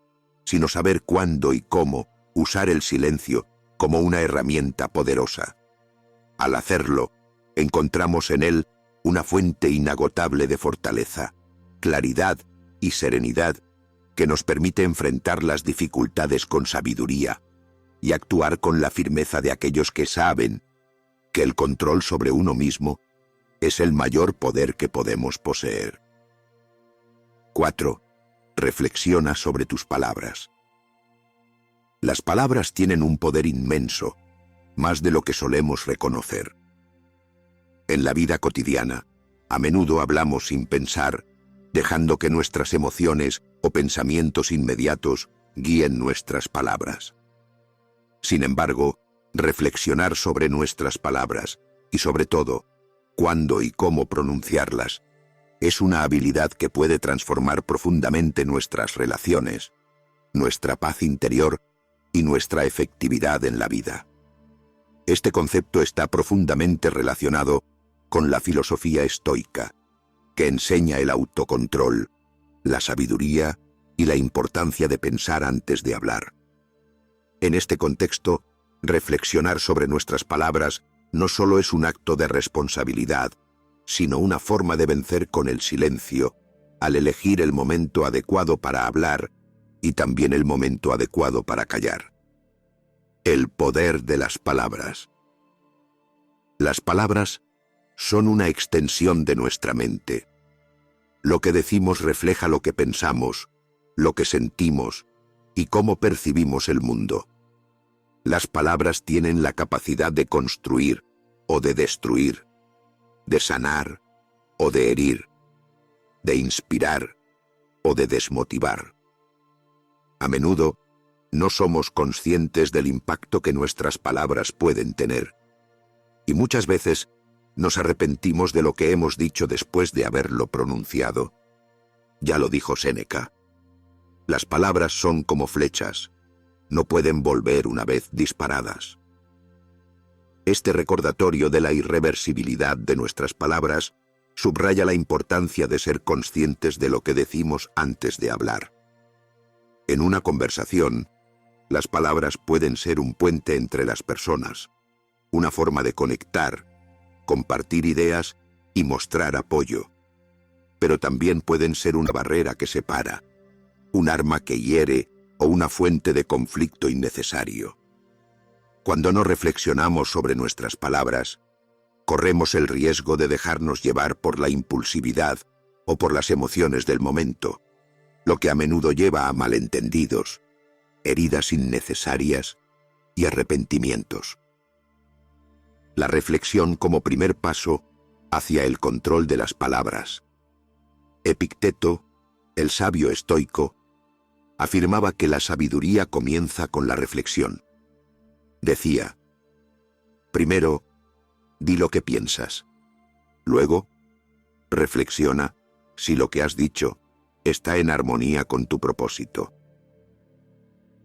sino saber cuándo y cómo usar el silencio como una herramienta poderosa. Al hacerlo, encontramos en él una fuente inagotable de fortaleza, claridad y serenidad que nos permite enfrentar las dificultades con sabiduría y actuar con la firmeza de aquellos que saben que el control sobre uno mismo es el mayor poder que podemos poseer. 4. Reflexiona sobre tus palabras. Las palabras tienen un poder inmenso, más de lo que solemos reconocer. En la vida cotidiana, a menudo hablamos sin pensar, dejando que nuestras emociones o pensamientos inmediatos guíen nuestras palabras. Sin embargo, reflexionar sobre nuestras palabras y sobre todo, cuándo y cómo pronunciarlas, es una habilidad que puede transformar profundamente nuestras relaciones, nuestra paz interior y nuestra efectividad en la vida. Este concepto está profundamente relacionado con la filosofía estoica, que enseña el autocontrol, la sabiduría y la importancia de pensar antes de hablar. En este contexto, reflexionar sobre nuestras palabras no solo es un acto de responsabilidad, sino una forma de vencer con el silencio, al elegir el momento adecuado para hablar y también el momento adecuado para callar. El poder de las palabras. Las palabras son una extensión de nuestra mente. Lo que decimos refleja lo que pensamos, lo que sentimos y cómo percibimos el mundo. Las palabras tienen la capacidad de construir o de destruir, de sanar o de herir, de inspirar o de desmotivar. A menudo, no somos conscientes del impacto que nuestras palabras pueden tener, y muchas veces nos arrepentimos de lo que hemos dicho después de haberlo pronunciado. Ya lo dijo Séneca. Las palabras son como flechas, no pueden volver una vez disparadas. Este recordatorio de la irreversibilidad de nuestras palabras subraya la importancia de ser conscientes de lo que decimos antes de hablar. En una conversación, las palabras pueden ser un puente entre las personas, una forma de conectar, compartir ideas y mostrar apoyo. Pero también pueden ser una barrera que separa, un arma que hiere o una fuente de conflicto innecesario. Cuando no reflexionamos sobre nuestras palabras, corremos el riesgo de dejarnos llevar por la impulsividad o por las emociones del momento, lo que a menudo lleva a malentendidos, heridas innecesarias y arrepentimientos. La reflexión como primer paso hacia el control de las palabras. Epicteto, el sabio estoico, afirmaba que la sabiduría comienza con la reflexión. Decía: primero, di lo que piensas. Luego, reflexiona si lo que has dicho está en armonía con tu propósito.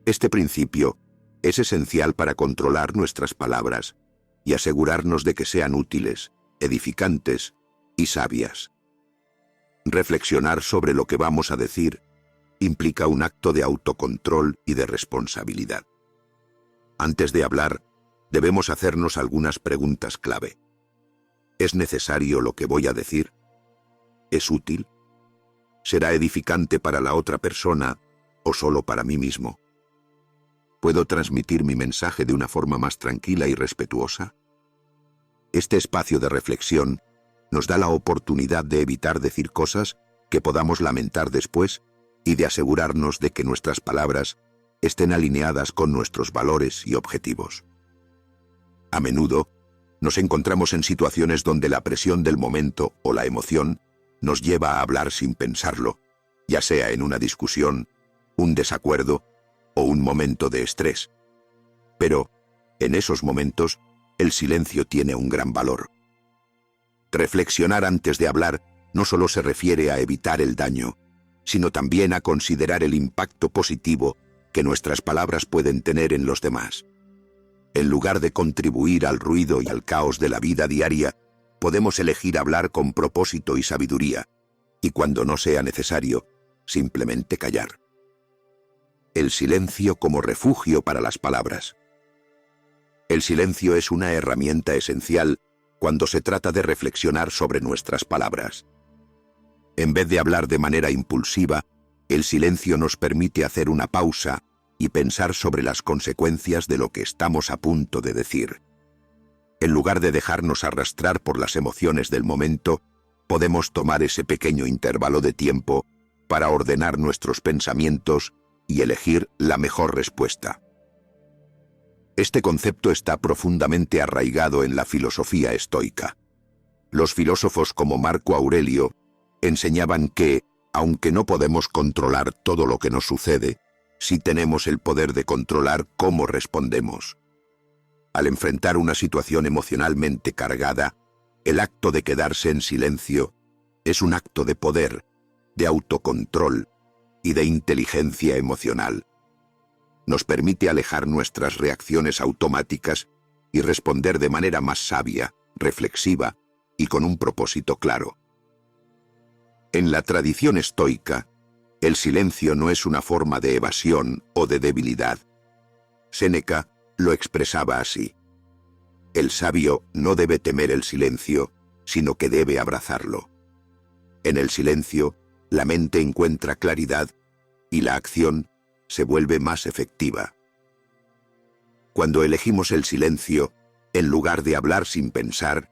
Este principio es esencial para controlar nuestras palabras y asegurarnos de que sean útiles, edificantes y sabias. Reflexionar sobre lo que vamos a decir implica un acto de autocontrol y de responsabilidad. Antes de hablar, debemos hacernos algunas preguntas clave. ¿Es necesario lo que voy a decir? ¿Es útil? ¿Será edificante para la otra persona o solo para mí mismo? ¿Puedo transmitir mi mensaje de una forma más tranquila y respetuosa? Este espacio de reflexión nos da la oportunidad de evitar decir cosas que podamos lamentar después y de asegurarnos de que nuestras palabras estén alineadas con nuestros valores y objetivos. A menudo, nos encontramos en situaciones donde la presión del momento o la emoción nos lleva a hablar sin pensarlo, ya sea en una discusión, un desacuerdo o un momento de estrés. Pero, en esos momentos, el silencio tiene un gran valor. Reflexionar antes de hablar no solo se refiere a evitar el daño, sino también a considerar el impacto positivo que nuestras palabras pueden tener en los demás. En lugar de contribuir al ruido y al caos de la vida diaria, podemos elegir hablar con propósito y sabiduría, y cuando no sea necesario, simplemente callar. El silencio como refugio para las palabras. El silencio es una herramienta esencial cuando se trata de reflexionar sobre nuestras palabras. En vez de hablar de manera impulsiva, el silencio nos permite hacer una pausa y pensar sobre las consecuencias de lo que estamos a punto de decir. En lugar de dejarnos arrastrar por las emociones del momento, podemos tomar ese pequeño intervalo de tiempo para ordenar nuestros pensamientos y elegir la mejor respuesta. Este concepto está profundamente arraigado en la filosofía estoica. Los filósofos como Marco Aurelio enseñaban que, aunque no podemos controlar todo lo que nos sucede, sí tenemos el poder de controlar cómo respondemos. Al enfrentar una situación emocionalmente cargada, el acto de quedarse en silencio es un acto de poder, de autocontrol y de inteligencia emocional. Nos permite alejar nuestras reacciones automáticas y responder de manera más sabia, reflexiva y con un propósito claro. En la tradición estoica, el silencio no es una forma de evasión o de debilidad. Séneca lo expresaba así: el sabio no debe temer el silencio, sino que debe abrazarlo. En el silencio, la mente encuentra claridad y la acción se vuelve más efectiva. Cuando elegimos el silencio, en lugar de hablar sin pensar,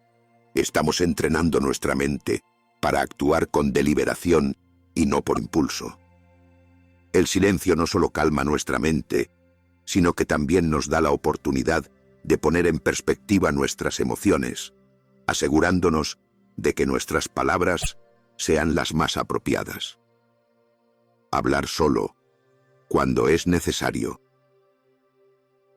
estamos entrenando nuestra mente para actuar con deliberación y no por impulso. El silencio no solo calma nuestra mente, sino que también nos da la oportunidad de poner en perspectiva nuestras emociones, asegurándonos de que nuestras palabras sean las más apropiadas. Hablar solo, cuando es necesario.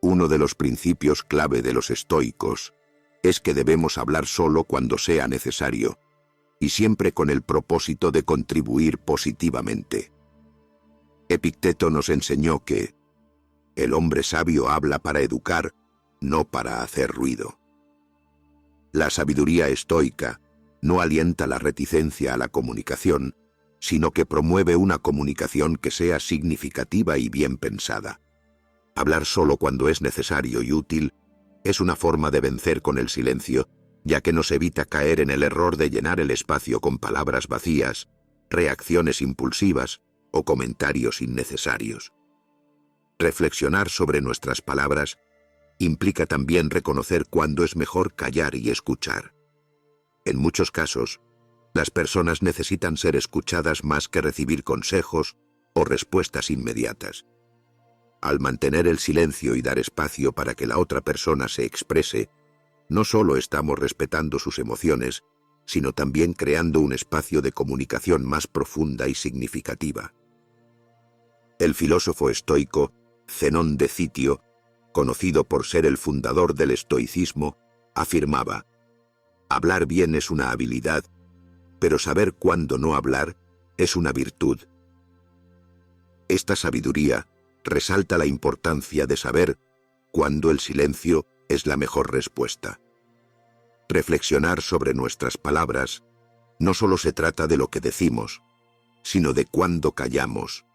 Uno de los principios clave de los estoicos es que debemos hablar solo cuando sea necesario, y siempre con el propósito de contribuir positivamente. Epicteto nos enseñó que el hombre sabio habla para educar, no para hacer ruido. La sabiduría estoica no alienta la reticencia a la comunicación, sino que promueve una comunicación que sea significativa y bien pensada. Hablar solo cuando es necesario y útil es una forma de vencer con el silencio, ya que nos evita caer en el error de llenar el espacio con palabras vacías, reacciones impulsivas o comentarios innecesarios. Reflexionar sobre nuestras palabras implica también reconocer cuándo es mejor callar y escuchar. En muchos casos, las personas necesitan ser escuchadas más que recibir consejos o respuestas inmediatas. Al mantener el silencio y dar espacio para que la otra persona se exprese, no solo estamos respetando sus emociones, sino también creando un espacio de comunicación más profunda y significativa. El filósofo estoico Zenón de Citio, conocido por ser el fundador del estoicismo, afirmaba: hablar bien es una habilidad, pero saber cuándo no hablar es una virtud. Esta sabiduría resalta la importancia de saber cuándo el silencio es la mejor respuesta. Reflexionar sobre nuestras palabras no solo se trata de lo que decimos, sino de cuándo callamos,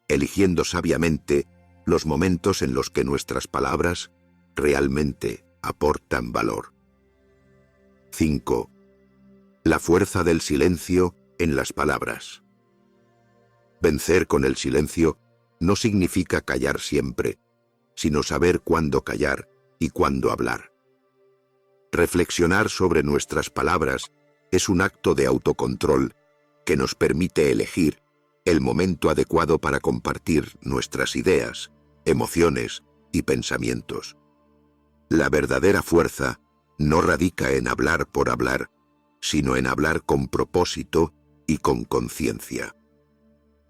eligiendo sabiamente los momentos en los que nuestras palabras realmente aportan valor. 5. La fuerza del silencio en las palabras. Vencer con el silencio no significa callar siempre, sino saber cuándo callar y cuándo hablar. Reflexionar sobre nuestras palabras es un acto de autocontrol que nos permite elegir el momento adecuado para compartir nuestras ideas, emociones y pensamientos. La verdadera fuerza no radica en hablar por hablar, sino en hablar con propósito y con conciencia.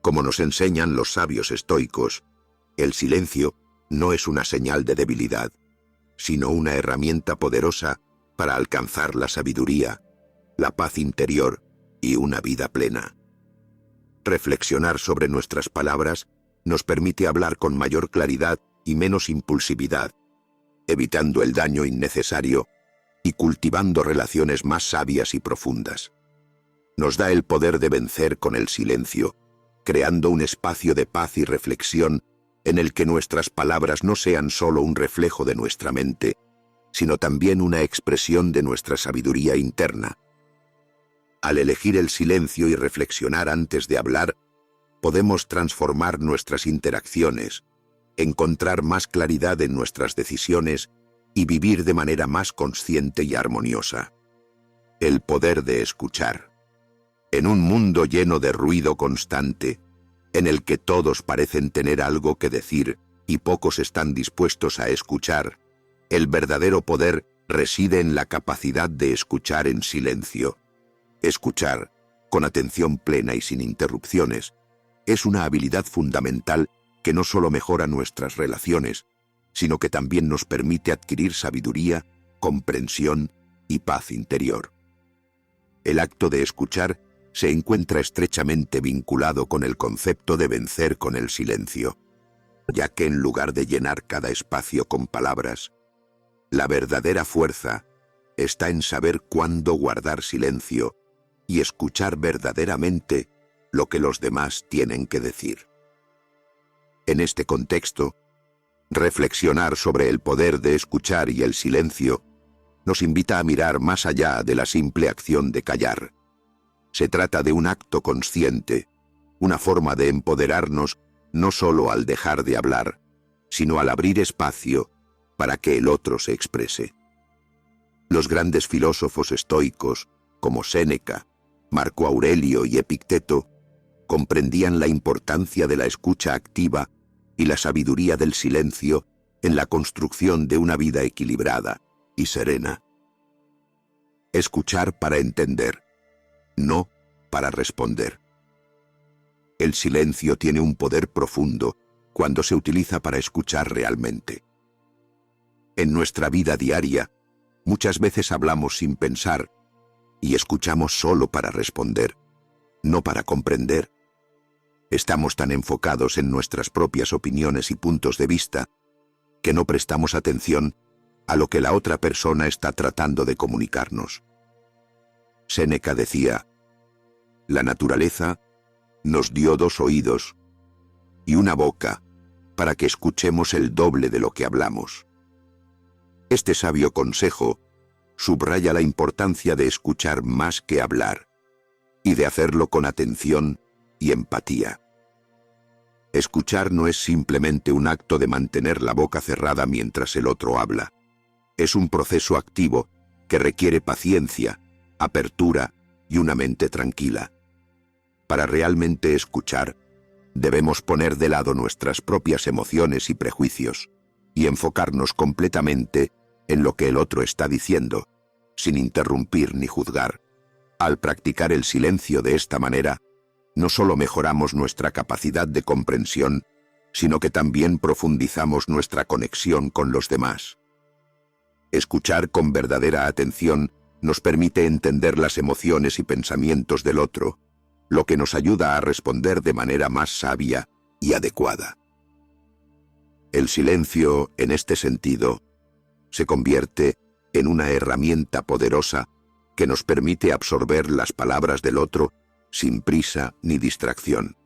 Como nos enseñan los sabios estoicos, el silencio no es una señal de debilidad, sino una herramienta poderosa para alcanzar la sabiduría, la paz interior y una vida plena. Reflexionar sobre nuestras palabras nos permite hablar con mayor claridad y menos impulsividad, evitando el daño innecesario y cultivando relaciones más sabias y profundas. Nos da el poder de vencer con el silencio, creando un espacio de paz y reflexión en el que nuestras palabras no sean solo un reflejo de nuestra mente, sino también una expresión de nuestra sabiduría interna. Al elegir el silencio y reflexionar antes de hablar, podemos transformar nuestras interacciones, encontrar más claridad en nuestras decisiones y vivir de manera más consciente y armoniosa. El poder de escuchar. En un mundo lleno de ruido constante, en el que todos parecen tener algo que decir y pocos están dispuestos a escuchar, el verdadero poder reside en la capacidad de escuchar en silencio. Escuchar, con atención plena y sin interrupciones, es una habilidad fundamental que no solo mejora nuestras relaciones, sino que también nos permite adquirir sabiduría, comprensión y paz interior. El acto de escuchar se encuentra estrechamente vinculado con el concepto de vencer con el silencio, ya que en lugar de llenar cada espacio con palabras, la verdadera fuerza está en saber cuándo guardar silencio y escuchar verdaderamente lo que los demás tienen que decir. En este contexto, reflexionar sobre el poder de escuchar y el silencio nos invita a mirar más allá de la simple acción de callar. Se trata de un acto consciente, una forma de empoderarnos no solo al dejar de hablar, sino al abrir espacio para que el otro se exprese. Los grandes filósofos estoicos, como Séneca, Marco Aurelio y Epicteto, comprendían la importancia de la escucha activa y la sabiduría del silencio en la construcción de una vida equilibrada y serena. Escuchar para entender, no para responder. El silencio tiene un poder profundo cuando se utiliza para escuchar realmente. En nuestra vida diaria, muchas veces hablamos sin pensar y escuchamos solo para responder, no para comprender. Estamos tan enfocados en nuestras propias opiniones y puntos de vista que no prestamos atención a lo que la otra persona está tratando de comunicarnos. Séneca decía: la naturaleza nos dio 2 oídos y una boca para que escuchemos el doble de lo que hablamos. Este sabio consejo subraya la importancia de escuchar más que hablar y de hacerlo con atención y empatía. Escuchar no es simplemente un acto de mantener la boca cerrada mientras el otro habla. Es un proceso activo que requiere paciencia, apertura y una mente tranquila. Para realmente escuchar, debemos poner de lado nuestras propias emociones y prejuicios y enfocarnos completamente en lo que el otro está diciendo, sin interrumpir ni juzgar. Al practicar el silencio de esta manera, no solo mejoramos nuestra capacidad de comprensión, sino que también profundizamos nuestra conexión con los demás. Escuchar con verdadera atención nos permite entender las emociones y pensamientos del otro, lo que nos ayuda a responder de manera más sabia y adecuada. El silencio, en este sentido, se convierte en una herramienta poderosa que nos permite absorber las palabras del otro sin prisa ni distracción.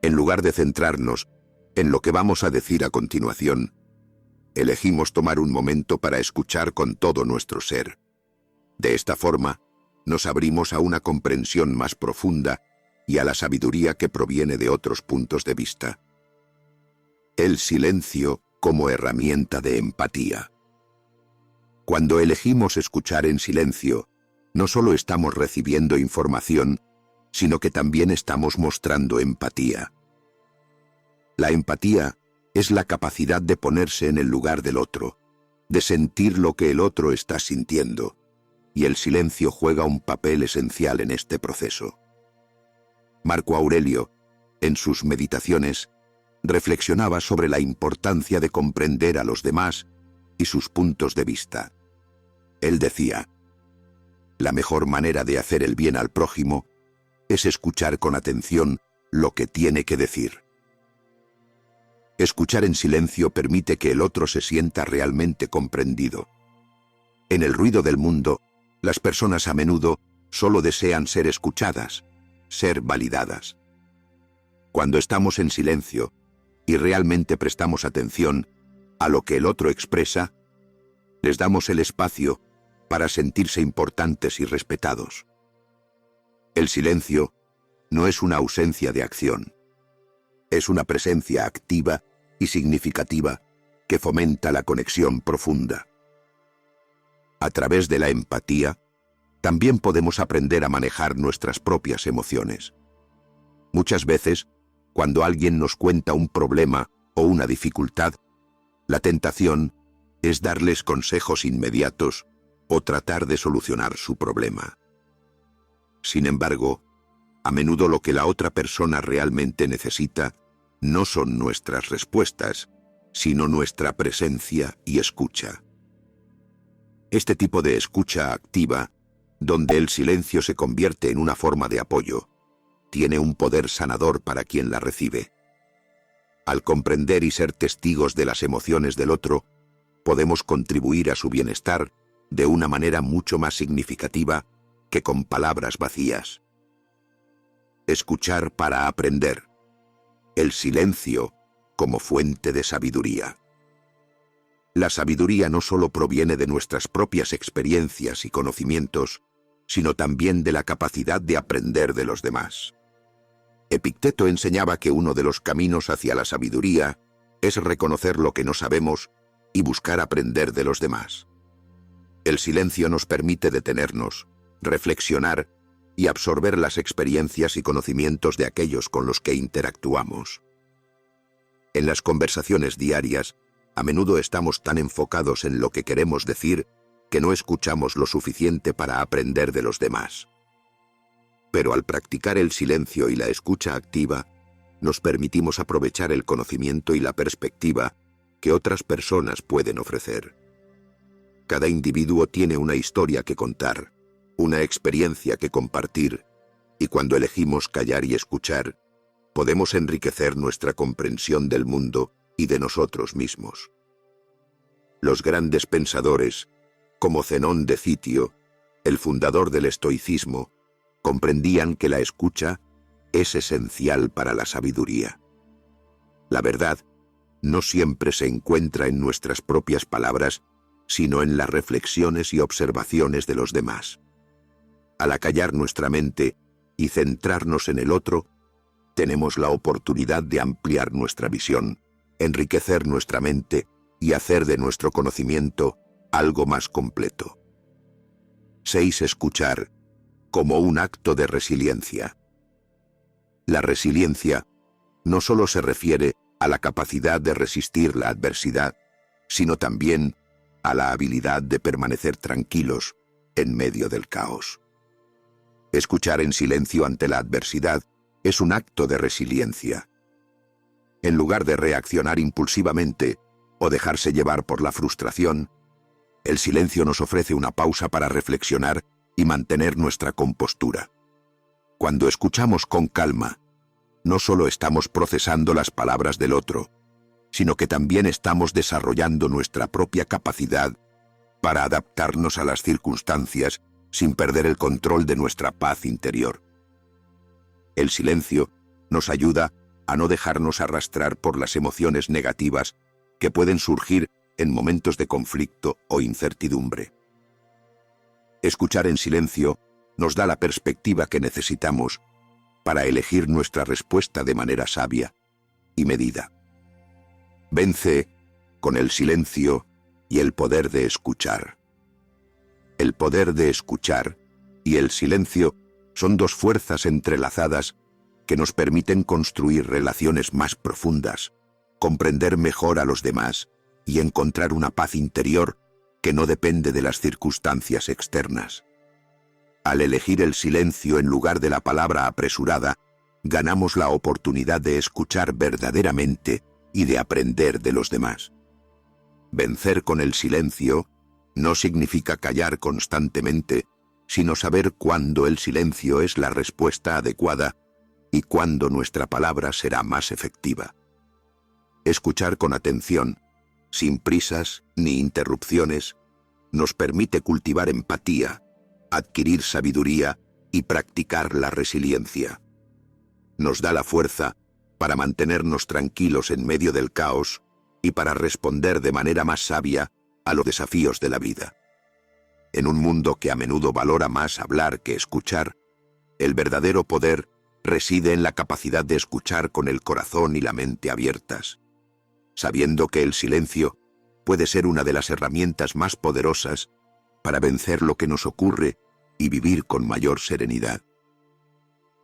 En lugar de centrarnos en lo que vamos a decir a continuación, elegimos tomar un momento para escuchar con todo nuestro ser. De esta forma, nos abrimos a una comprensión más profunda y a la sabiduría que proviene de otros puntos de vista. El silencio como herramienta de empatía. Cuando elegimos escuchar en silencio, no solo estamos recibiendo información, sino que también estamos mostrando empatía. La empatía es la capacidad de ponerse en el lugar del otro, de sentir lo que el otro está sintiendo, y el silencio juega un papel esencial en este proceso. Marco Aurelio, en sus Meditaciones, reflexionaba sobre la importancia de comprender a los demás y sus puntos de vista. Él decía: la mejor manera de hacer el bien al prójimo es escuchar con atención lo que tiene que decir. Escuchar en silencio permite que el otro se sienta realmente comprendido. En el ruido del mundo, las personas a menudo solo desean ser escuchadas, ser validadas. Cuando estamos en silencio y realmente prestamos atención a lo que el otro expresa, les damos el espacio para sentirse importantes y respetados. El silencio no es una ausencia de acción. Es una presencia activa y significativa que fomenta la conexión profunda. A través de la empatía, también podemos aprender a manejar nuestras propias emociones. Muchas veces, cuando alguien nos cuenta un problema o una dificultad, la tentación es darles consejos inmediatos o tratar de solucionar su problema. Sin embargo, a menudo lo que la otra persona realmente necesita no son nuestras respuestas, sino nuestra presencia y escucha. Este tipo de escucha activa, donde el silencio se convierte en una forma de apoyo, tiene un poder sanador para quien la recibe. Al comprender y ser testigos de las emociones del otro, podemos contribuir a su bienestar de una manera mucho más significativa que con palabras vacías. Escuchar para aprender. El silencio como fuente de sabiduría. La sabiduría no solo proviene de nuestras propias experiencias y conocimientos, sino también de la capacidad de aprender de los demás. Epicteto enseñaba que uno de los caminos hacia la sabiduría es reconocer lo que no sabemos y buscar aprender de los demás. El silencio nos permite detenernos, reflexionar y absorber las experiencias y conocimientos de aquellos con los que interactuamos. En las conversaciones diarias, a menudo estamos tan enfocados en lo que queremos decir que no escuchamos lo suficiente para aprender de los demás. Pero al practicar el silencio y la escucha activa, nos permitimos aprovechar el conocimiento y la perspectiva que otras personas pueden ofrecer. Cada individuo tiene una historia que contar, una experiencia que compartir, y cuando elegimos callar y escuchar, podemos enriquecer nuestra comprensión del mundo y de nosotros mismos. Los grandes pensadores, como Zenón de Citio, el fundador del estoicismo, comprendían que la escucha es esencial para la sabiduría. La verdad no siempre se encuentra en nuestras propias palabras, sino en las reflexiones y observaciones de los demás. Al acallar nuestra mente y centrarnos en el otro, tenemos la oportunidad de ampliar nuestra visión, enriquecer nuestra mente y hacer de nuestro conocimiento algo más completo. 6. Escuchar como un acto de resiliencia. La resiliencia no solo se refiere a la capacidad de resistir la adversidad, sino también a la habilidad de permanecer tranquilos en medio del caos. Escuchar en silencio ante la adversidad es un acto de resiliencia. En lugar de reaccionar impulsivamente o dejarse llevar por la frustración, el silencio nos ofrece una pausa para reflexionar y mantener nuestra compostura. Cuando escuchamos con calma, no solo estamos procesando las palabras del otro, sino que también estamos desarrollando nuestra propia capacidad para adaptarnos a las circunstancias sin perder el control de nuestra paz interior. El silencio nos ayuda a no dejarnos arrastrar por las emociones negativas que pueden surgir en momentos de conflicto o incertidumbre. Escuchar en silencio nos da la perspectiva que necesitamos para elegir nuestra respuesta de manera sabia y medida. Vence con el silencio y el poder de escuchar. El poder de escuchar y el silencio son dos fuerzas entrelazadas que nos permiten construir relaciones más profundas, comprender mejor a los demás y encontrar una paz interior que no depende de las circunstancias externas. Al elegir el silencio en lugar de la palabra apresurada, ganamos la oportunidad de escuchar verdaderamente y de aprender de los demás. Vencer con el silencio no significa callar constantemente, sino saber cuándo el silencio es la respuesta adecuada y cuándo nuestra palabra será más efectiva. Escuchar con atención, sin prisas ni interrupciones, nos permite cultivar empatía, adquirir sabiduría y practicar la resiliencia. Nos da la fuerza para mantenernos tranquilos en medio del caos y para responder de manera más sabia a los desafíos de la vida. En un mundo que a menudo valora más hablar que escuchar, el verdadero poder reside en la capacidad de escuchar con el corazón y la mente abiertas, sabiendo que el silencio puede ser una de las herramientas más poderosas para vencer lo que nos ocurre y vivir con mayor serenidad.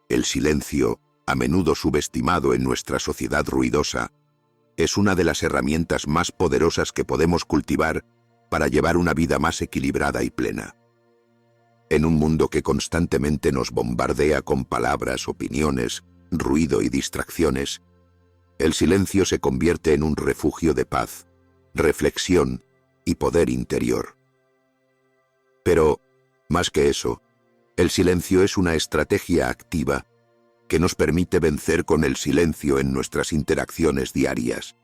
El silencio, a menudo subestimado en nuestra sociedad ruidosa, es una de las herramientas más poderosas que podemos cultivar para llevar una vida más equilibrada y plena. En un mundo que constantemente nos bombardea con palabras, opiniones, ruido y distracciones, el silencio se convierte en un refugio de paz, reflexión y poder interior. Pero, más que eso, el silencio es una estrategia activa que nos permite vencer con el silencio en nuestras interacciones diarias,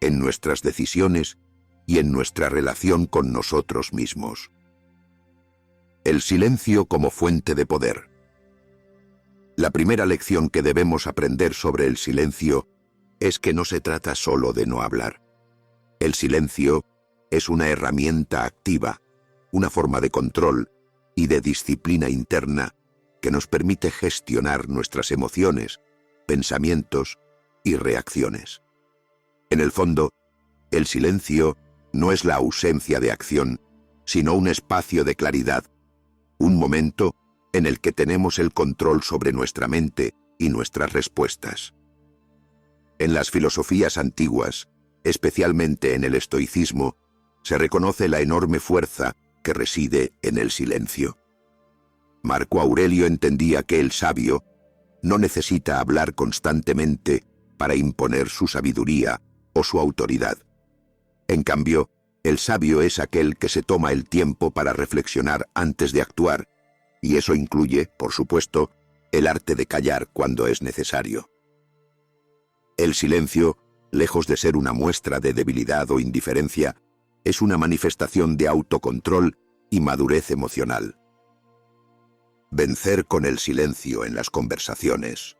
en nuestras decisiones y en nuestra relación con nosotros mismos. El silencio como fuente de poder. La primera lección que debemos aprender sobre el silencio es que no se trata solo de no hablar. El silencio es una herramienta activa, una forma de control y de disciplina interna que nos permite gestionar nuestras emociones, pensamientos y reacciones. En el fondo, el silencio no es la ausencia de acción, sino un espacio de claridad, un momento en el que tenemos el control sobre nuestra mente y nuestras respuestas. En las filosofías antiguas, especialmente en el estoicismo, se reconoce la enorme fuerza que reside en el silencio. Marco Aurelio entendía que el sabio no necesita hablar constantemente para imponer su sabiduría o su autoridad. En cambio, el sabio es aquel que se toma el tiempo para reflexionar antes de actuar, y eso incluye, por supuesto, el arte de callar cuando es necesario. El silencio, lejos de ser una muestra de debilidad o indiferencia, es una manifestación de autocontrol y madurez emocional. Vencer con el silencio en las conversaciones.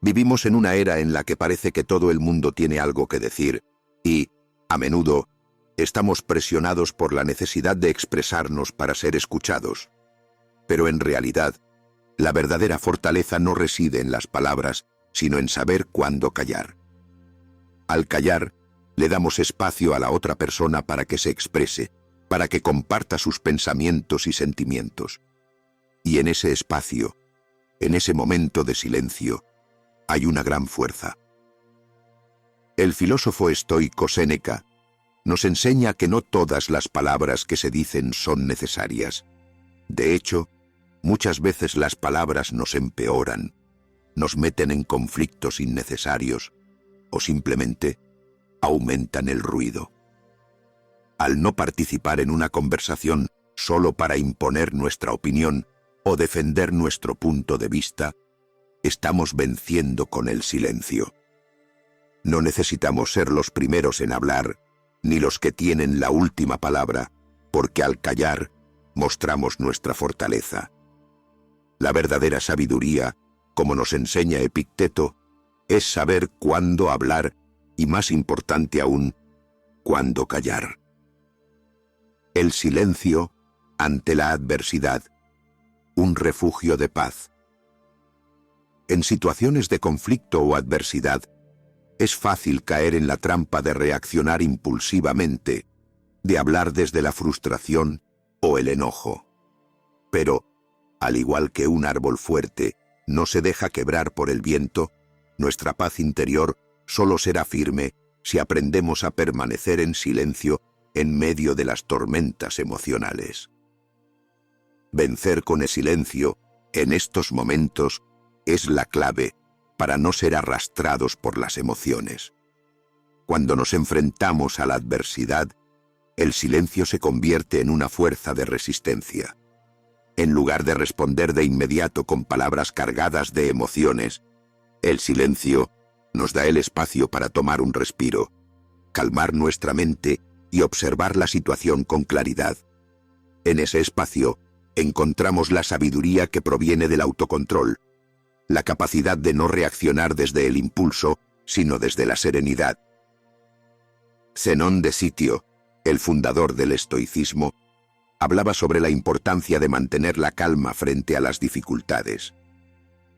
Vivimos en una era en la que parece que todo el mundo tiene algo que decir y, a menudo, estamos presionados por la necesidad de expresarnos para ser escuchados. Pero en realidad, La verdadera fortaleza no reside en las palabras, sino en saber cuándo callar. Al callar, le damos espacio a la otra persona para que se exprese, para que comparta sus pensamientos y sentimientos. Y en ese espacio, en ese momento de silencio, hay una gran fuerza. El filósofo estoico Séneca nos enseña que no todas las palabras que se dicen son necesarias. De hecho, muchas veces las palabras nos empeoran, nos meten en conflictos innecesarios o simplemente aumentan el ruido. Al no participar en una conversación solo para imponer nuestra opinión o defender nuestro punto de vista, estamos venciendo con el silencio. No necesitamos ser los primeros en hablar, ni los que tienen la última palabra, porque al callar mostramos nuestra fortaleza. La verdadera sabiduría, como nos enseña Epicteto, es saber cuándo hablar y, más importante aún, cuándo callar. El silencio ante la adversidad, un refugio de paz. En situaciones de conflicto o adversidad, es fácil caer en la trampa de reaccionar impulsivamente, de hablar desde la frustración o el enojo. Pero, al igual que un árbol fuerte no se deja quebrar por el viento, nuestra paz interior solo será firme si aprendemos a permanecer en silencio en medio de las tormentas emocionales. Vencer con el silencio, en estos momentos, es la clave para no ser arrastrados por las emociones. Cuando nos enfrentamos a la adversidad, el silencio se convierte en una fuerza de resistencia. En lugar de responder de inmediato con palabras cargadas de emociones, el silencio nos da el espacio para tomar un respiro, calmar nuestra mente y observar la situación con claridad. En ese espacio encontramos la sabiduría que proviene del autocontrol, la capacidad de no reaccionar desde el impulso, sino desde la serenidad. Zenón de Sitio, el fundador del estoicismo, hablaba sobre la importancia de mantener la calma frente a las dificultades.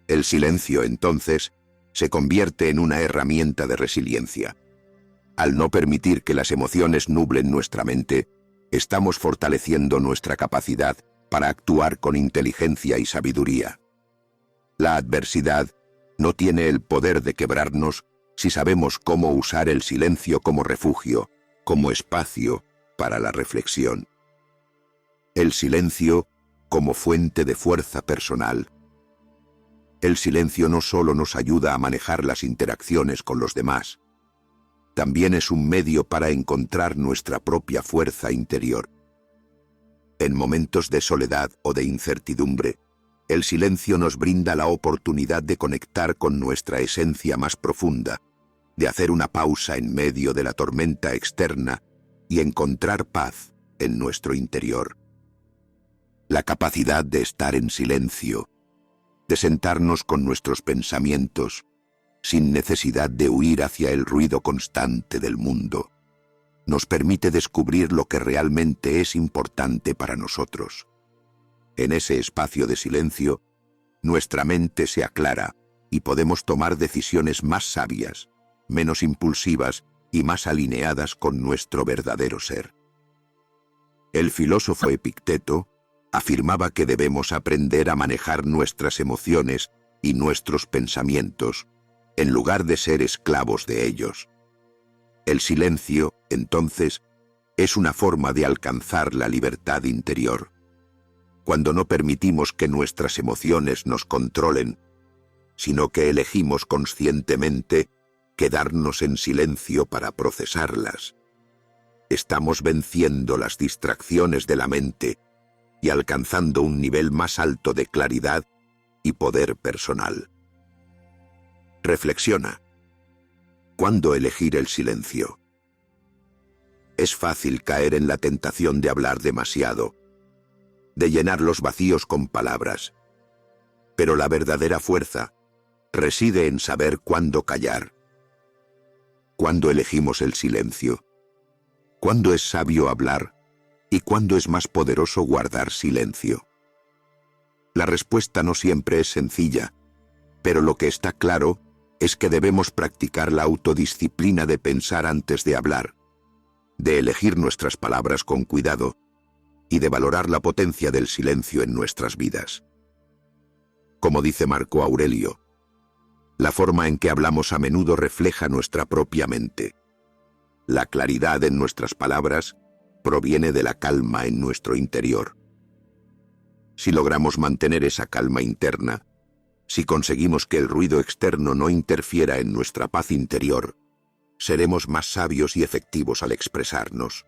El silencio, entonces, se convierte en una herramienta de resiliencia. Al no permitir que las emociones nublen nuestra mente, estamos fortaleciendo nuestra capacidad para actuar con inteligencia y sabiduría. La adversidad no tiene el poder de quebrarnos si sabemos cómo usar el silencio como refugio, como espacio para la reflexión. El silencio como fuente de fuerza personal. El silencio no solo nos ayuda a manejar las interacciones con los demás, también es un medio para encontrar nuestra propia fuerza interior. En momentos de soledad o de incertidumbre, el silencio nos brinda la oportunidad de conectar con nuestra esencia más profunda, de hacer una pausa en medio de la tormenta externa y encontrar paz en nuestro interior. La capacidad de estar en silencio, de sentarnos con nuestros pensamientos, sin necesidad de huir hacia el ruido constante del mundo, nos permite descubrir lo que realmente es importante para nosotros. En ese espacio de silencio, nuestra mente se aclara y podemos tomar decisiones más sabias, menos impulsivas y más alineadas con nuestro verdadero ser. El filósofo Epicteto afirmaba que debemos aprender a manejar nuestras emociones y nuestros pensamientos, en lugar de ser esclavos de ellos. El silencio, entonces, es una forma de alcanzar la libertad interior. Cuando no permitimos que nuestras emociones nos controlen, sino que elegimos conscientemente quedarnos en silencio para procesarlas, estamos venciendo las distracciones de la mente y alcanzando un nivel más alto de claridad y poder personal. Reflexiona. ¿Cuándo elegir el silencio? Es fácil caer en la tentación de hablar demasiado, de llenar los vacíos con palabras, pero la verdadera fuerza reside en saber cuándo callar. ¿Cuándo elegimos el silencio? ¿Cuándo es sabio hablar? ¿Y cuándo es más poderoso guardar silencio? La respuesta no siempre es sencilla, pero lo que está claro es que debemos practicar la autodisciplina de pensar antes de hablar, de elegir nuestras palabras con cuidado y de valorar la potencia del silencio en nuestras vidas. Como dice Marco Aurelio, la forma en que hablamos a menudo refleja nuestra propia mente. La claridad en nuestras palabras proviene de la calma en nuestro interior. Si logramos mantener esa calma interna, si conseguimos que el ruido externo no interfiera en nuestra paz interior, seremos más sabios y efectivos al expresarnos.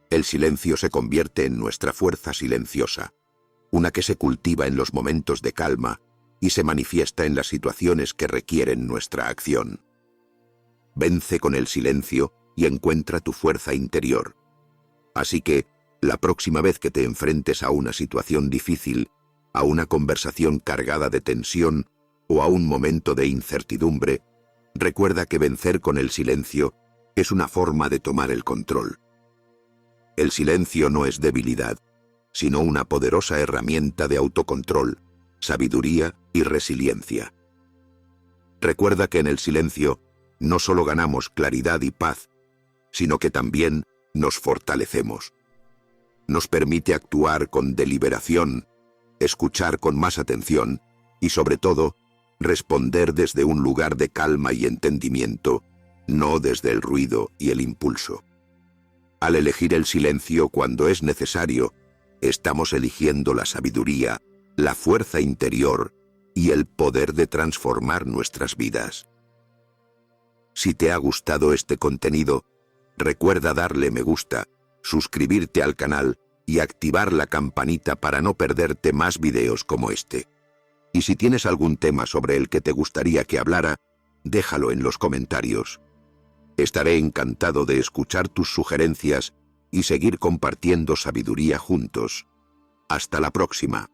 El silencio se convierte en nuestra fuerza silenciosa, una que se cultiva en los momentos de calma y se manifiesta en las situaciones que requieren nuestra acción. Vence con el silencio y encuentra tu fuerza interior. Así que, la próxima vez que te enfrentes a una situación difícil, a una conversación cargada de tensión o a un momento de incertidumbre, recuerda que vencer con el silencio es una forma de tomar el control. El silencio no es debilidad, sino una poderosa herramienta de autocontrol, sabiduría y resiliencia. Recuerda que en el silencio no solo ganamos claridad y paz, sino que también nos fortalecemos. Nos permite actuar con deliberación, escuchar con más atención y, sobre todo, responder desde un lugar de calma y entendimiento, no desde el ruido y el impulso. Al elegir el silencio cuando es necesario, estamos eligiendo la sabiduría, la fuerza interior y el poder de transformar nuestras vidas. Si te ha gustado este contenido, recuerda darle me gusta, suscribirte al canal y activar la campanita para no perderte más videos como este. Y si tienes algún tema sobre el que te gustaría que hablara, déjalo en los comentarios. Estaré encantado de escuchar tus sugerencias y seguir compartiendo sabiduría juntos. Hasta la próxima.